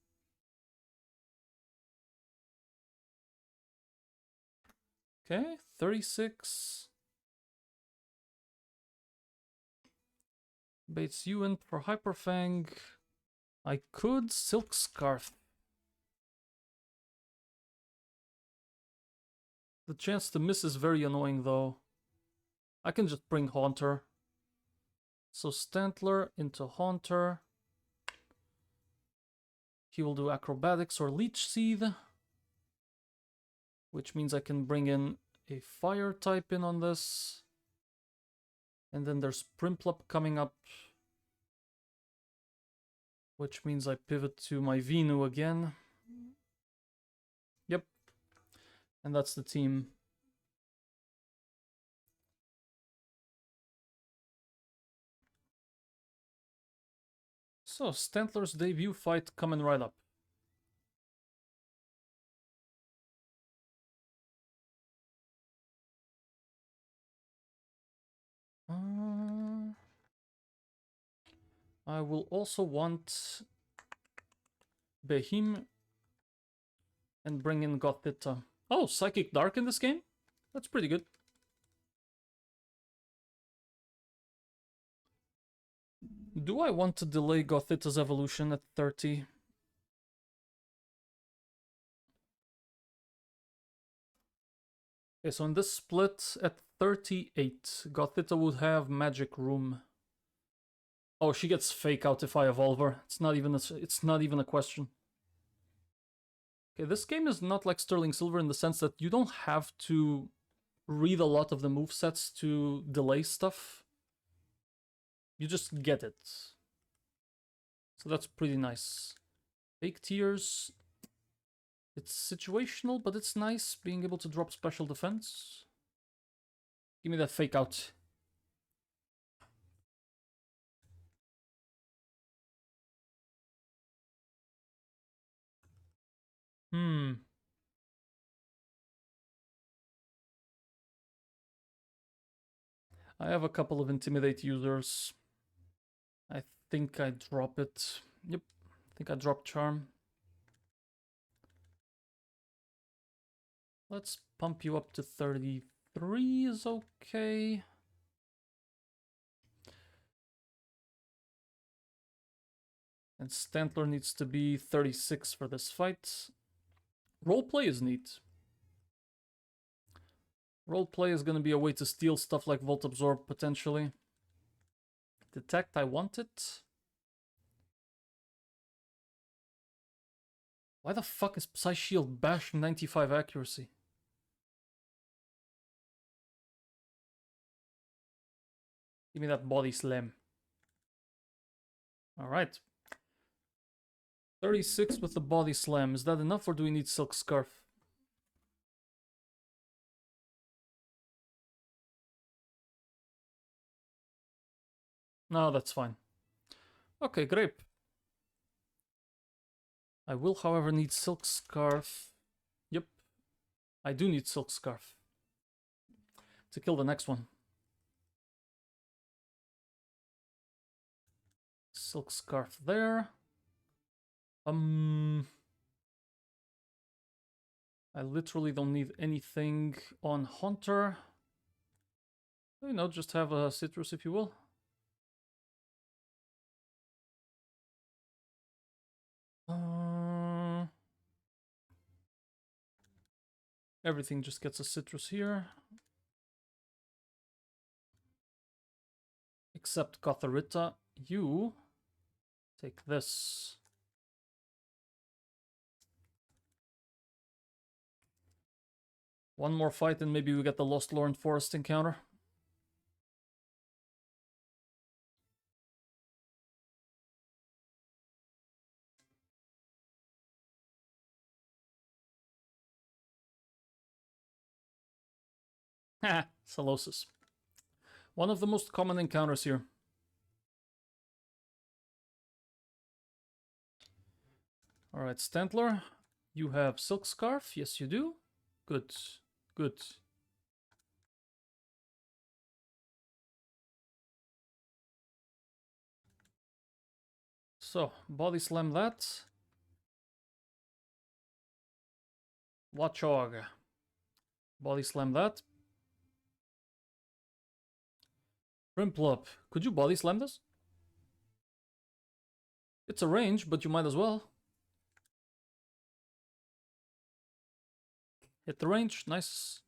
Okay, 36. Baits you in for Hyper Fang. I could Silk Scarf. The chance to miss is very annoying, though. I can just bring Haunter. So Stantler into Haunter. He will do Acrobatics or Leech Seed, which means I can bring in a Fire type in on this. And then there's Prinplup coming up, which means I pivot to my Venu again. Yep. And that's the team. So, Stantler's debut fight coming right up. I will also want Behem and bring in Gothita. Oh, Psychic Dark in this game? That's pretty good. Do I want to delay Gothita's evolution at 30? Okay, so in this split at 38, Gothita would have Magic Room. Oh, she gets Fake Out if I evolve her. It's not even a question. Okay, this game is not like Sterling Silver in the sense that you don't have to read a lot of the movesets to delay stuff. You just get it. So that's pretty nice. Fake Tears. It's situational, but it's nice being able to drop special defense. Give me that Fake Out. I have a couple of Intimidate users. I think I drop it. Yep, I think I drop Charm. Let's pump you up to 33 is okay. And Stantler needs to be 36 for this fight. Roleplay is neat. Roleplay is going to be a way to steal stuff like Volt Absorb, potentially. Detect, I want it. Why the fuck is Psy Shield Bash 95 accuracy? Give me that Body Slam. Alright. 36 with the Body Slam. Is that enough or do we need Silk Scarf? No, that's fine. Okay, great. I will, however, need Silk Scarf. Yep. I do need Silk Scarf to kill the next one. Silk Scarf there. I literally don't need anything on Haunter. You know, just have a citrus if you will. Everything just gets a citrus here. Except Gotharita. You take this. One more fight and maybe we get the Lost Lorn Forest encounter. Ha! Solosis. One of the most common encounters here. Alright, Stantler. You have Silk Scarf. Yes, you do. Good. Good. So, Body Slam that. Watchog. Body Slam that. Prinplup. Could you Body Slam this? It's a range, but you might as well. Hit the range. Nice.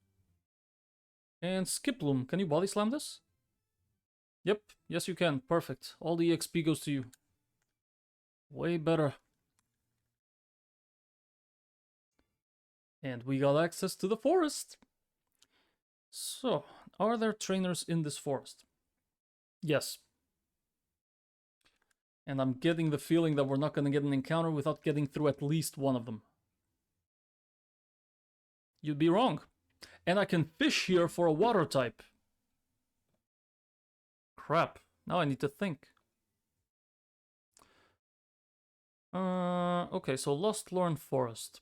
And Skiploom, can you body slam this? Yep, yes you can. Perfect. All the XP goes to you. Way better. And we got access to the forest. So, are there trainers in this forest? Yes. And I'm getting the feeling that we're not going to get an encounter without getting through at least one of them. You'd be wrong. And I can fish here for a water type. Crap. Now I need to think. Okay, so Lost Lorn Forest.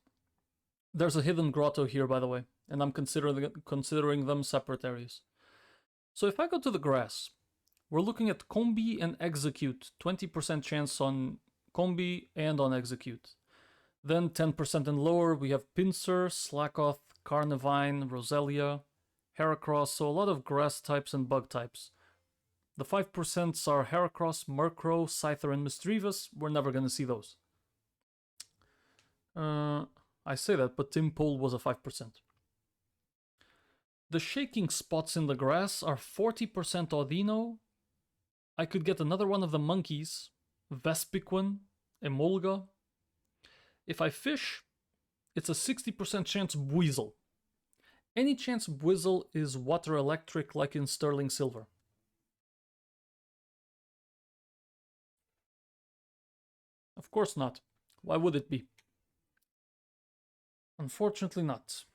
There's a hidden grotto here, by the way, and I'm considering them separate areas. So if I go to the grass, we're looking at Combi and Execute. 20% chance on Combi and on Execute. Then 10% and lower, we have Pinsir, Slackoth, Carnivine, Roselia, Heracross, so a lot of grass types and bug types. The 5% are Heracross, Murkrow, Scyther, and Misdreavus. We're never going to see those. I say that, but Timpole was a 5%. The shaking spots in the grass are 40% Audino. I could get another one of the monkeys, Vespiquen, Emolga. If I fish, it's a 60% chance Buizel. Any chance Buizel is water electric like in Sterling Silver. Of course not. Why would it be? Unfortunately not.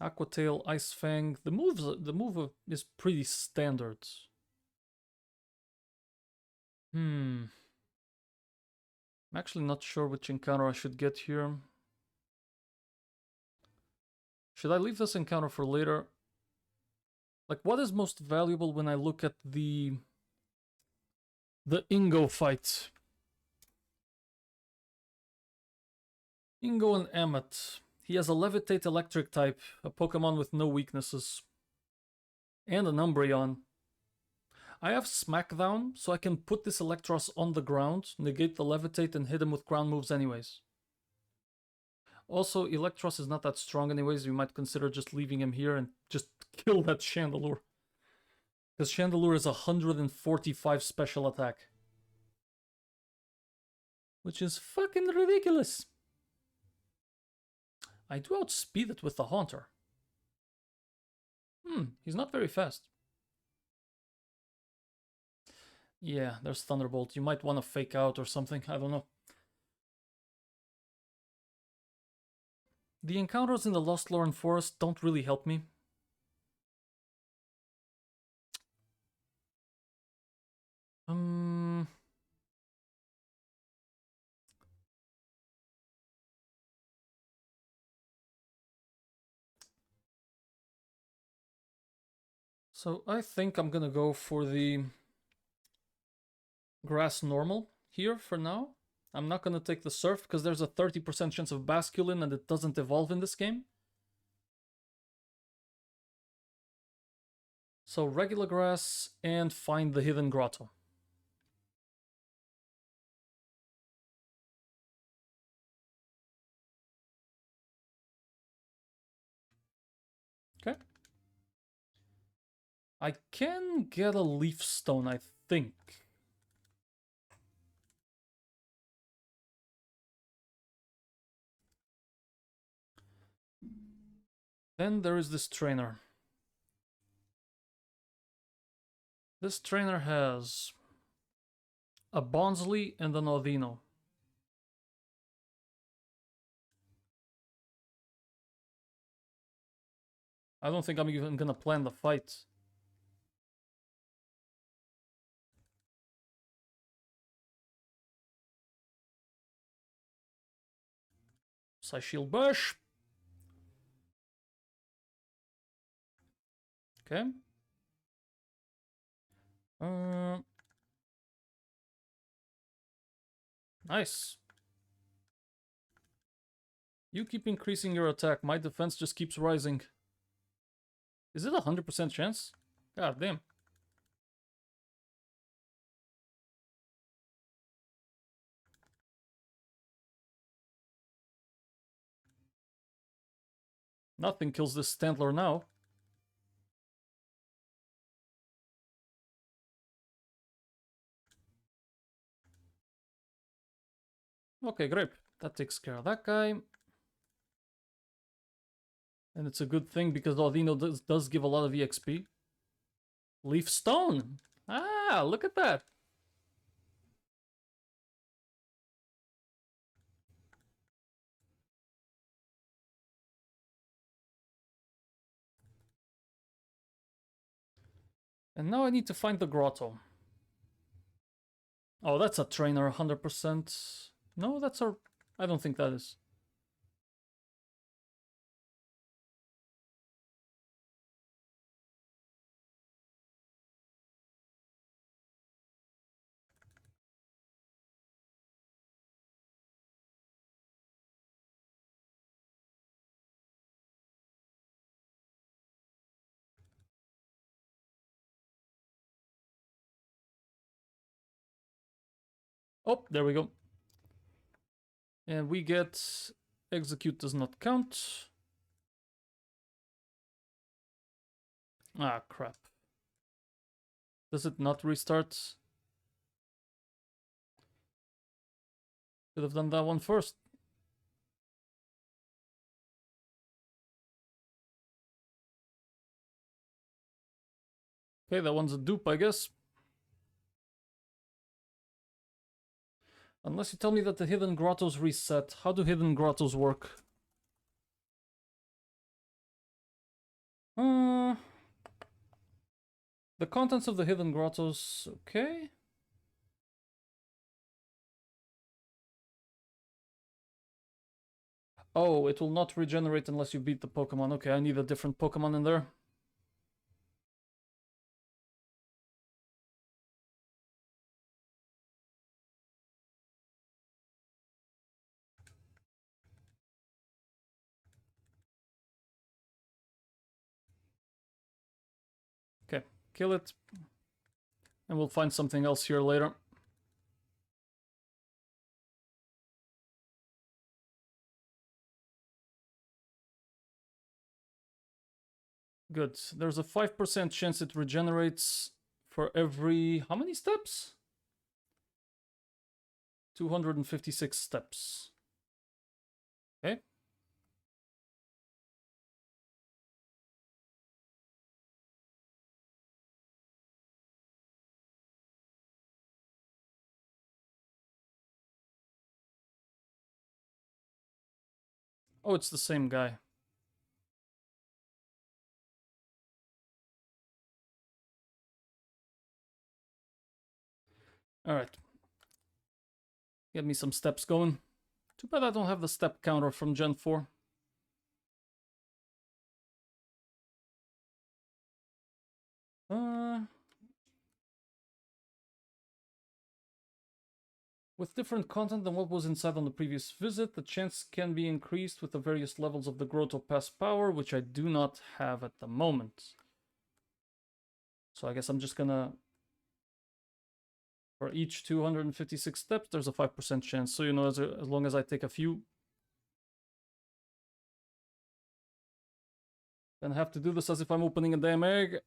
Aqua Tail, Ice Fang. The move is pretty standard. I'm actually not sure which encounter I should get here. Should I leave this encounter for later? Like, what is most valuable when I look at the Ingo fight? Ingo and Emmet. He has a Levitate Electric type, a Pokemon with no weaknesses. And an Umbreon. I have Smackdown, so I can put this Electros on the ground, negate the Levitate, and hit him with ground moves anyways. Also, Electros is not that strong anyways, you might consider just leaving him here and just kill that Chandelure. Because Chandelure is 145 special attack. Which is fucking ridiculous. I do outspeed it with the Haunter. He's not very fast. Yeah, there's Thunderbolt. You might want to fake out or something. I don't know. The encounters in the Lost Lorn Forest don't really help me. So I think I'm gonna go for the grass normal here for now. I'm not gonna take the surf because there's a 30% chance of Basculin and it doesn't evolve in this game. So regular grass and find the hidden grotto. Okay. I can get a leaf stone, I think. Then there is this trainer. This trainer has a Bonsley and an Audino. I don't think I'm even gonna plan the fight. Psyshield Bush. Okay. Nice. You keep increasing your attack. My defense just keeps rising. Is it 100% chance? God damn. Nothing kills this Stantler now. Okay, great. That takes care of that guy. And it's a good thing because Audino does give a lot of EXP. Leaf Stone! Ah, look at that! And now I need to find the grotto. Oh, that's a trainer, 100%. No, that's a... I don't think that is. Oh, there we go. And we get... Execute does not count. Ah, crap. Does it not restart? Should have done that one first. Okay, that one's a dupe, I guess. Unless you tell me that the hidden grottos reset. How do hidden grottos work? The contents of the hidden grottos, okay. Oh, it will not regenerate unless you beat the Pokemon. Okay, I need a different Pokemon in there. Okay, kill it. And we'll find something else here later. Good. There's a 5% chance it regenerates for every... How many steps? 256 steps. Okay. Oh, it's the same guy. Alright. Get me some steps going. Too bad I don't have the step counter from Gen 4. With different content than what was inside on the previous visit, the chance can be increased with the various levels of the Grotto Pass power, which I do not have at the moment. So I guess I'm just gonna... For each 256 steps, there's a 5% chance. So, you know, as long as I take a few... Then I have to do this as if I'm opening a damn egg.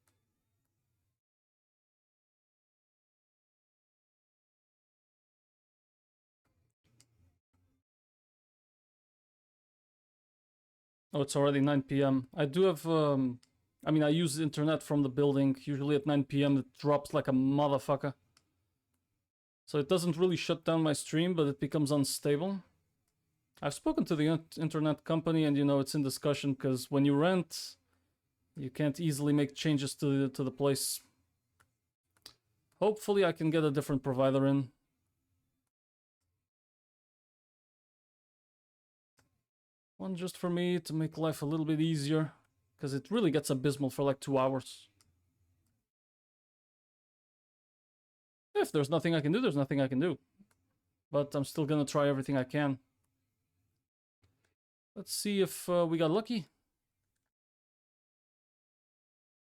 Oh, it's already 9 p.m. I do have... I mean, I use the internet from the building. Usually at 9 p.m. it drops like a motherfucker. So it doesn't really shut down my stream, but it becomes unstable. I've spoken to the internet company, and you know, it's in discussion because when you rent, you can't easily make changes to the place. Hopefully I can get a different provider in. One just for me to make life a little bit easier, because it really gets abysmal for like 2 hours. If there's nothing I can do, there's nothing I can do. But I'm still gonna try everything I can. Let's see if we got lucky.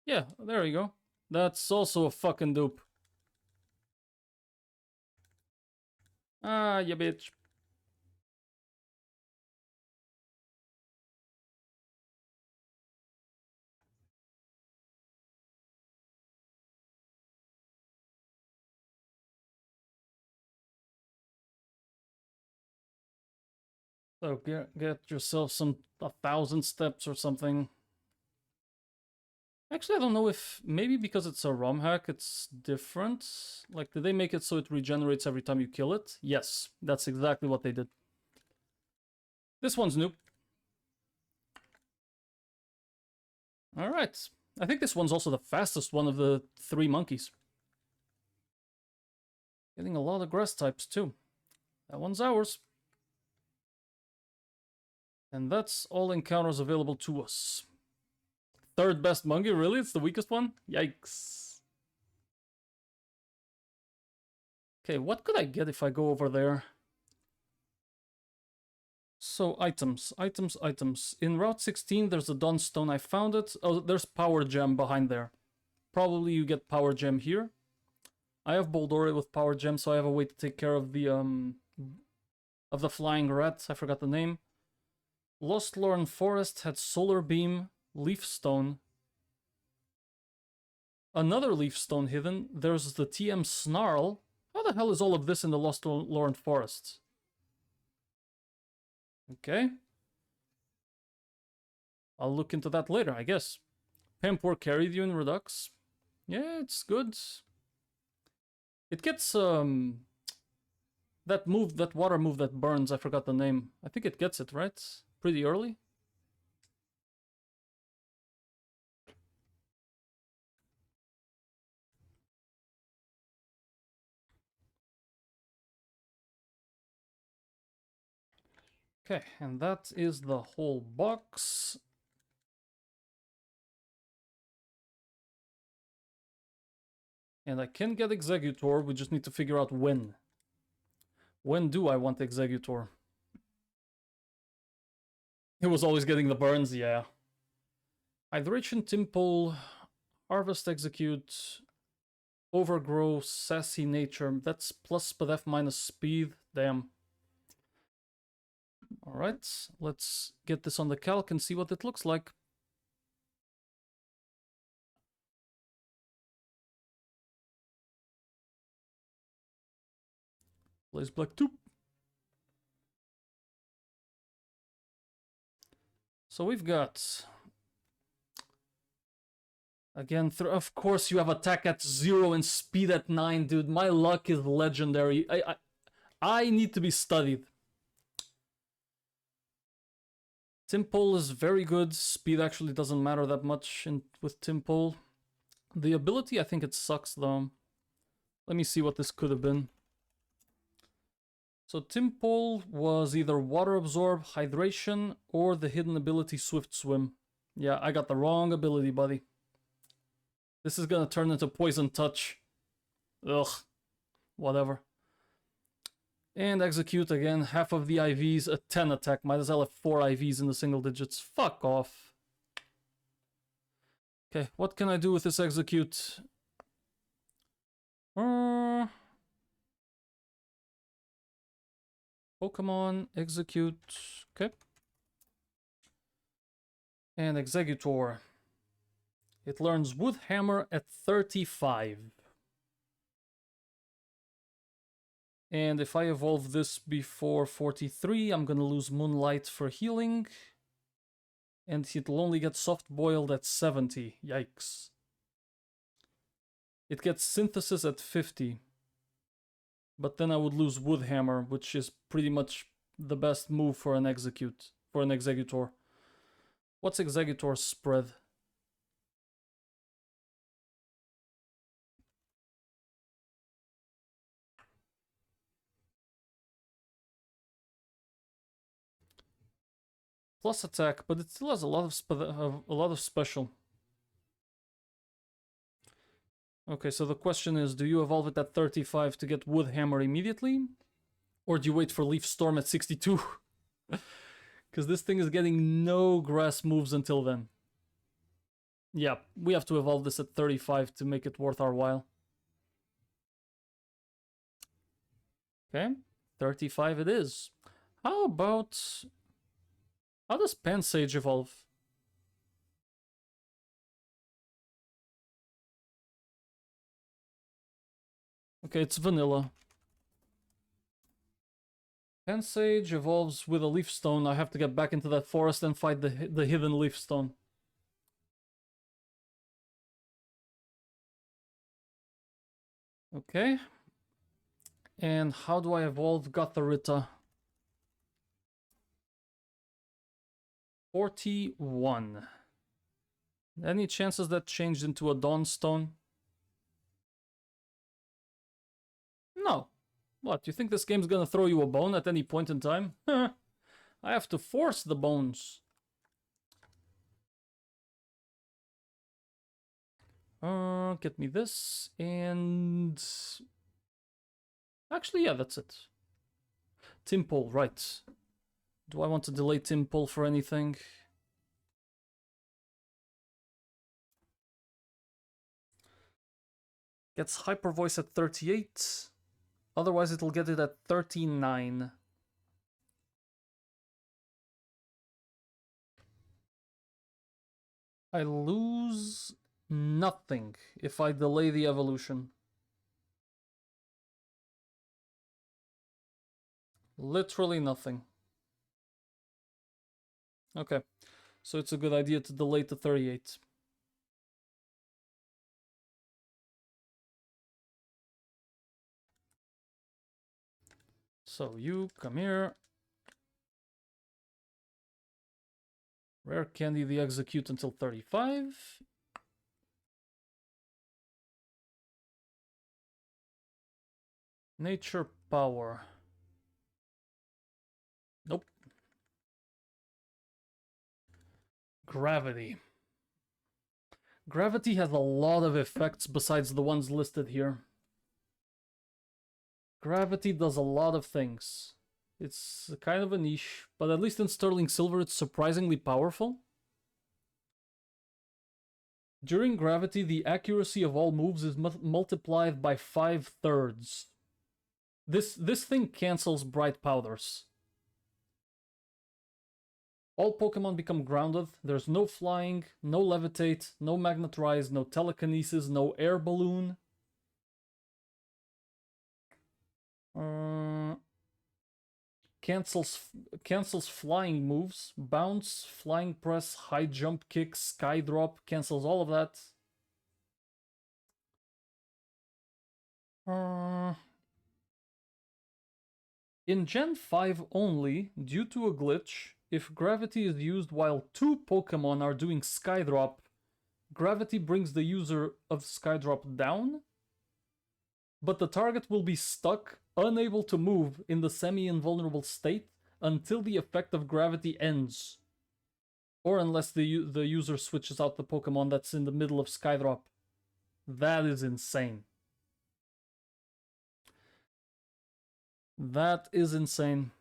Yeah, there you go. That's also a fucking dupe. Ah, ya bitch. So get yourself some 1,000 steps or something. Actually, I don't know if maybe because it's a ROM hack, it's different. Like, did they make it so it regenerates every time you kill it? Yes, that's exactly what they did. This one's new. All right. I think this one's also the fastest one of the 3 monkeys. Getting a lot of grass types too. That one's ours. And that's all encounters available to us. 3rd best monkey? Really? It's the weakest one? Yikes. Okay, what could I get if I go over there? So, items. In Route 16, there's a Dawnstone. I found it. Oh, there's Power Gem behind there. Probably you get Power Gem here. I have Boldore with Power Gem, so I have a way to take care of the flying rat. I forgot the name. Lost Lorn Forest had Solar Beam, Leaf Stone. Another Leaf Stone hidden. There's the TM Snarl. How the hell is all of this in the Lost Lorn Forest? Okay. I'll look into that later, I guess. Pampor carried you in Redux. Yeah, it's good. It gets, that water move that burns, I forgot the name. I think it gets it, right? Pretty early. Okay, and that is the whole box. And I can get Executor, we just need to figure out when. When do I want Executor? It was always getting the burns, yeah. Hydration, Timple, Harvest, Execute, Overgrow, Sassy Nature. That's plus Spadef minus Speed. Damn. Alright, let's get this on the calc and see what it looks like. Blaze Black 2. So we've got... Again, of course you have attack at 0 and speed at 9, dude. My luck is legendary. I need to be studied. Timpole is very good. Speed actually doesn't matter that much with Timpole. The ability, I think it sucks though. Let me see what this could have been. So Timpole was either Water Absorb, Hydration, or the hidden ability Swift Swim. Yeah, I got the wrong ability, buddy. This is gonna turn into Poison Touch. Ugh. Whatever. And Execute again, half of the IVs, a 10 attack. Might as well have 4 IVs in the single digits. Fuck off. Okay, what can I do with this Execute? Pokemon, Execute. Okay. And Executor. It learns Wood Hammer at 35. And if I evolve this before 43, I'm gonna lose Moonlight for healing. And it'll only get Soft Boiled at 70. Yikes. It gets Synthesis at 50. But then I would lose Wood Hammer, which is pretty much the best move for an Executor. What's Executor's spread? Plus attack, but it still has a lot of special. Okay, so the question is, do you evolve it at 35 to get Wood Hammer immediately? Or do you wait for Leaf Storm at 62? Because this thing is getting no grass moves until then. Yeah, we have to evolve this at 35 to make it worth our while. Okay, 35 it is. How about... How does Pansage evolve? Okay, it's vanilla. Pensage evolves with a leaf stone. I have to get back into that forest and fight the hidden leaf stone. Okay. And how do I evolve Gotharita? 41. Any chances that changed into a Dawnstone? No. What, you think this game's gonna throw you a bone at any point in time? I have to force the bones. Get me this, and... Actually, yeah, that's it. Timpole, right. Do I want to delay Timpole for anything? Gets Hyper Voice at 38. Otherwise, it'll get it at 39. I lose nothing if I delay the evolution. Literally nothing. Okay, so it's a good idea to delay to 38. So you come here. Rare Candy the Execute until 35. Nature Power. Nope. Gravity. Gravity has a lot of effects besides the ones listed here. Gravity does a lot of things. It's kind of a niche, but at least in Sterling Silver it's surprisingly powerful. During gravity, the accuracy of all moves is multiplied by 5/3. This thing cancels Bright Powders. All Pokemon become grounded. There's no flying, no levitate, no magnetize, no telekinesis, no air balloon. Cancels flying moves. Bounce, flying press, high jump kick, sky drop. Cancels all of that. In Gen 5 only, due to a glitch, if gravity is used while two Pokemon are doing Skydrop, gravity brings the user of Skydrop down, but the target will be stuck, unable to move in the semi-invulnerable state until the effect of gravity ends. Or unless the user switches out the Pokemon that's in the middle of Skydrop. That is insane. That is insane.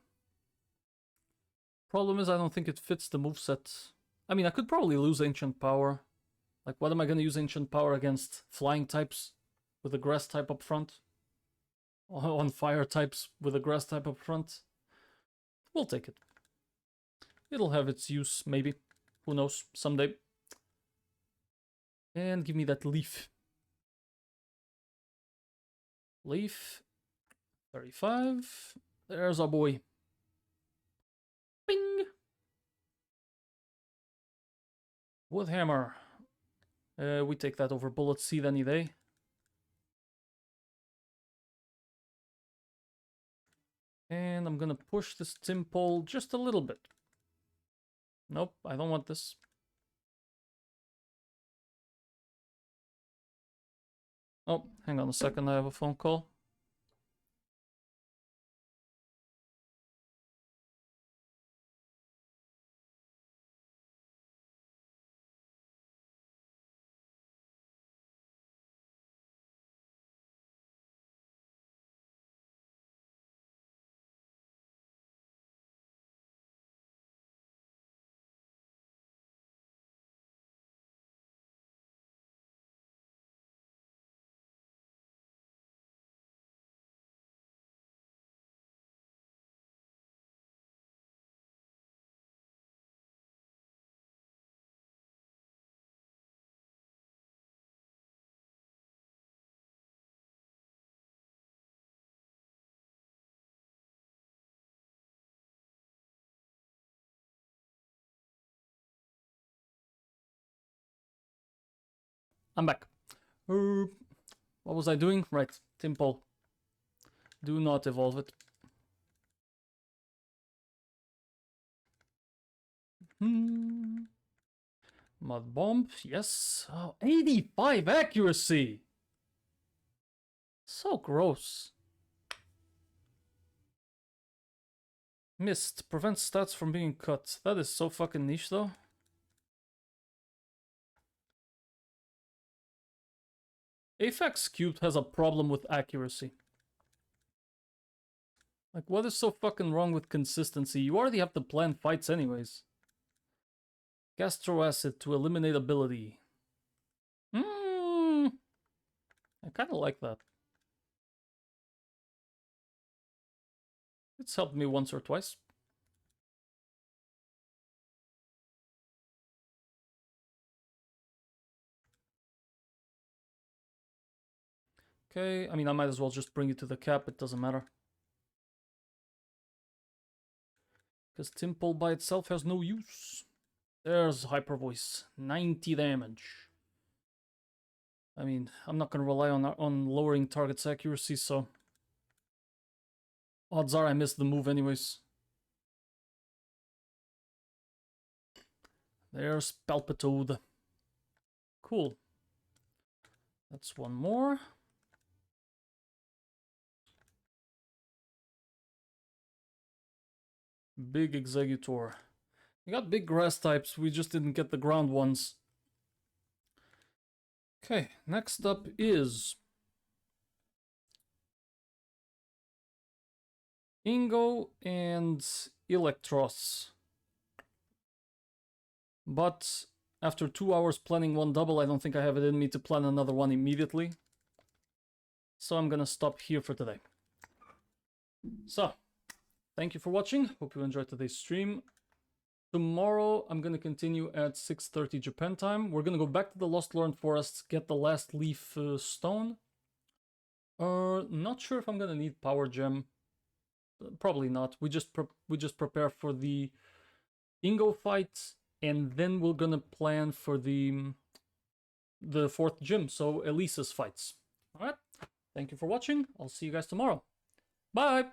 Problem is, I don't think it fits the moveset. I mean, I could probably lose Ancient Power. Like, what am I going to use Ancient Power against? Flying types with a Grass type up front? On Fire types with a Grass type up front? We'll take it. It'll have its use, maybe. Who knows? Someday. And give me that Leaf. Leaf. 35. There's our boy. Bing! Wood Hammer. We take that over Bullet Seed any day. And I'm gonna push this Timpole just a little bit. Nope, I don't want this. Oh, hang on a second, I have a phone call. I'm back. What was I doing? Right, Timple. Do not evolve it. Mud bomb, yes. Oh, 85 accuracy. So gross. Mist prevents stats from being cut. That is so fucking niche, though. Aphex Cubed has a problem with accuracy. Like, what is so fucking wrong with consistency? You already have to plan fights anyways. Gastro Acid to eliminate ability. I kind of like that. It's helped me once or twice. Okay, I mean, I might as well just bring it to the cap, it doesn't matter. Because Timple by itself has no use. There's Hyper Voice, 90 damage. I mean, I'm not going to rely on lowering target's accuracy, so... odds are I missed the move anyways. There's Palpitoad. Cool. That's one more. Big Executor. We got big grass types, we just didn't get the ground ones. Okay, next up is... Ingo and Electros. But after 2 hours planning one double, I don't think I have it in me to plan another one immediately. So I'm gonna stop here for today. So, thank you for watching. Hope you enjoyed today's stream. Tomorrow, I'm gonna continue at 6:30 Japan time. We're gonna go back to the Lost Lorn Forests, get the last leaf stone. Not sure if I'm gonna need Power Gem. Probably not. We just prepare for the Ingo fight, and then we're gonna plan for the fourth gym, so Elisa's fights. Alright, thank you for watching. I'll see you guys tomorrow. Bye!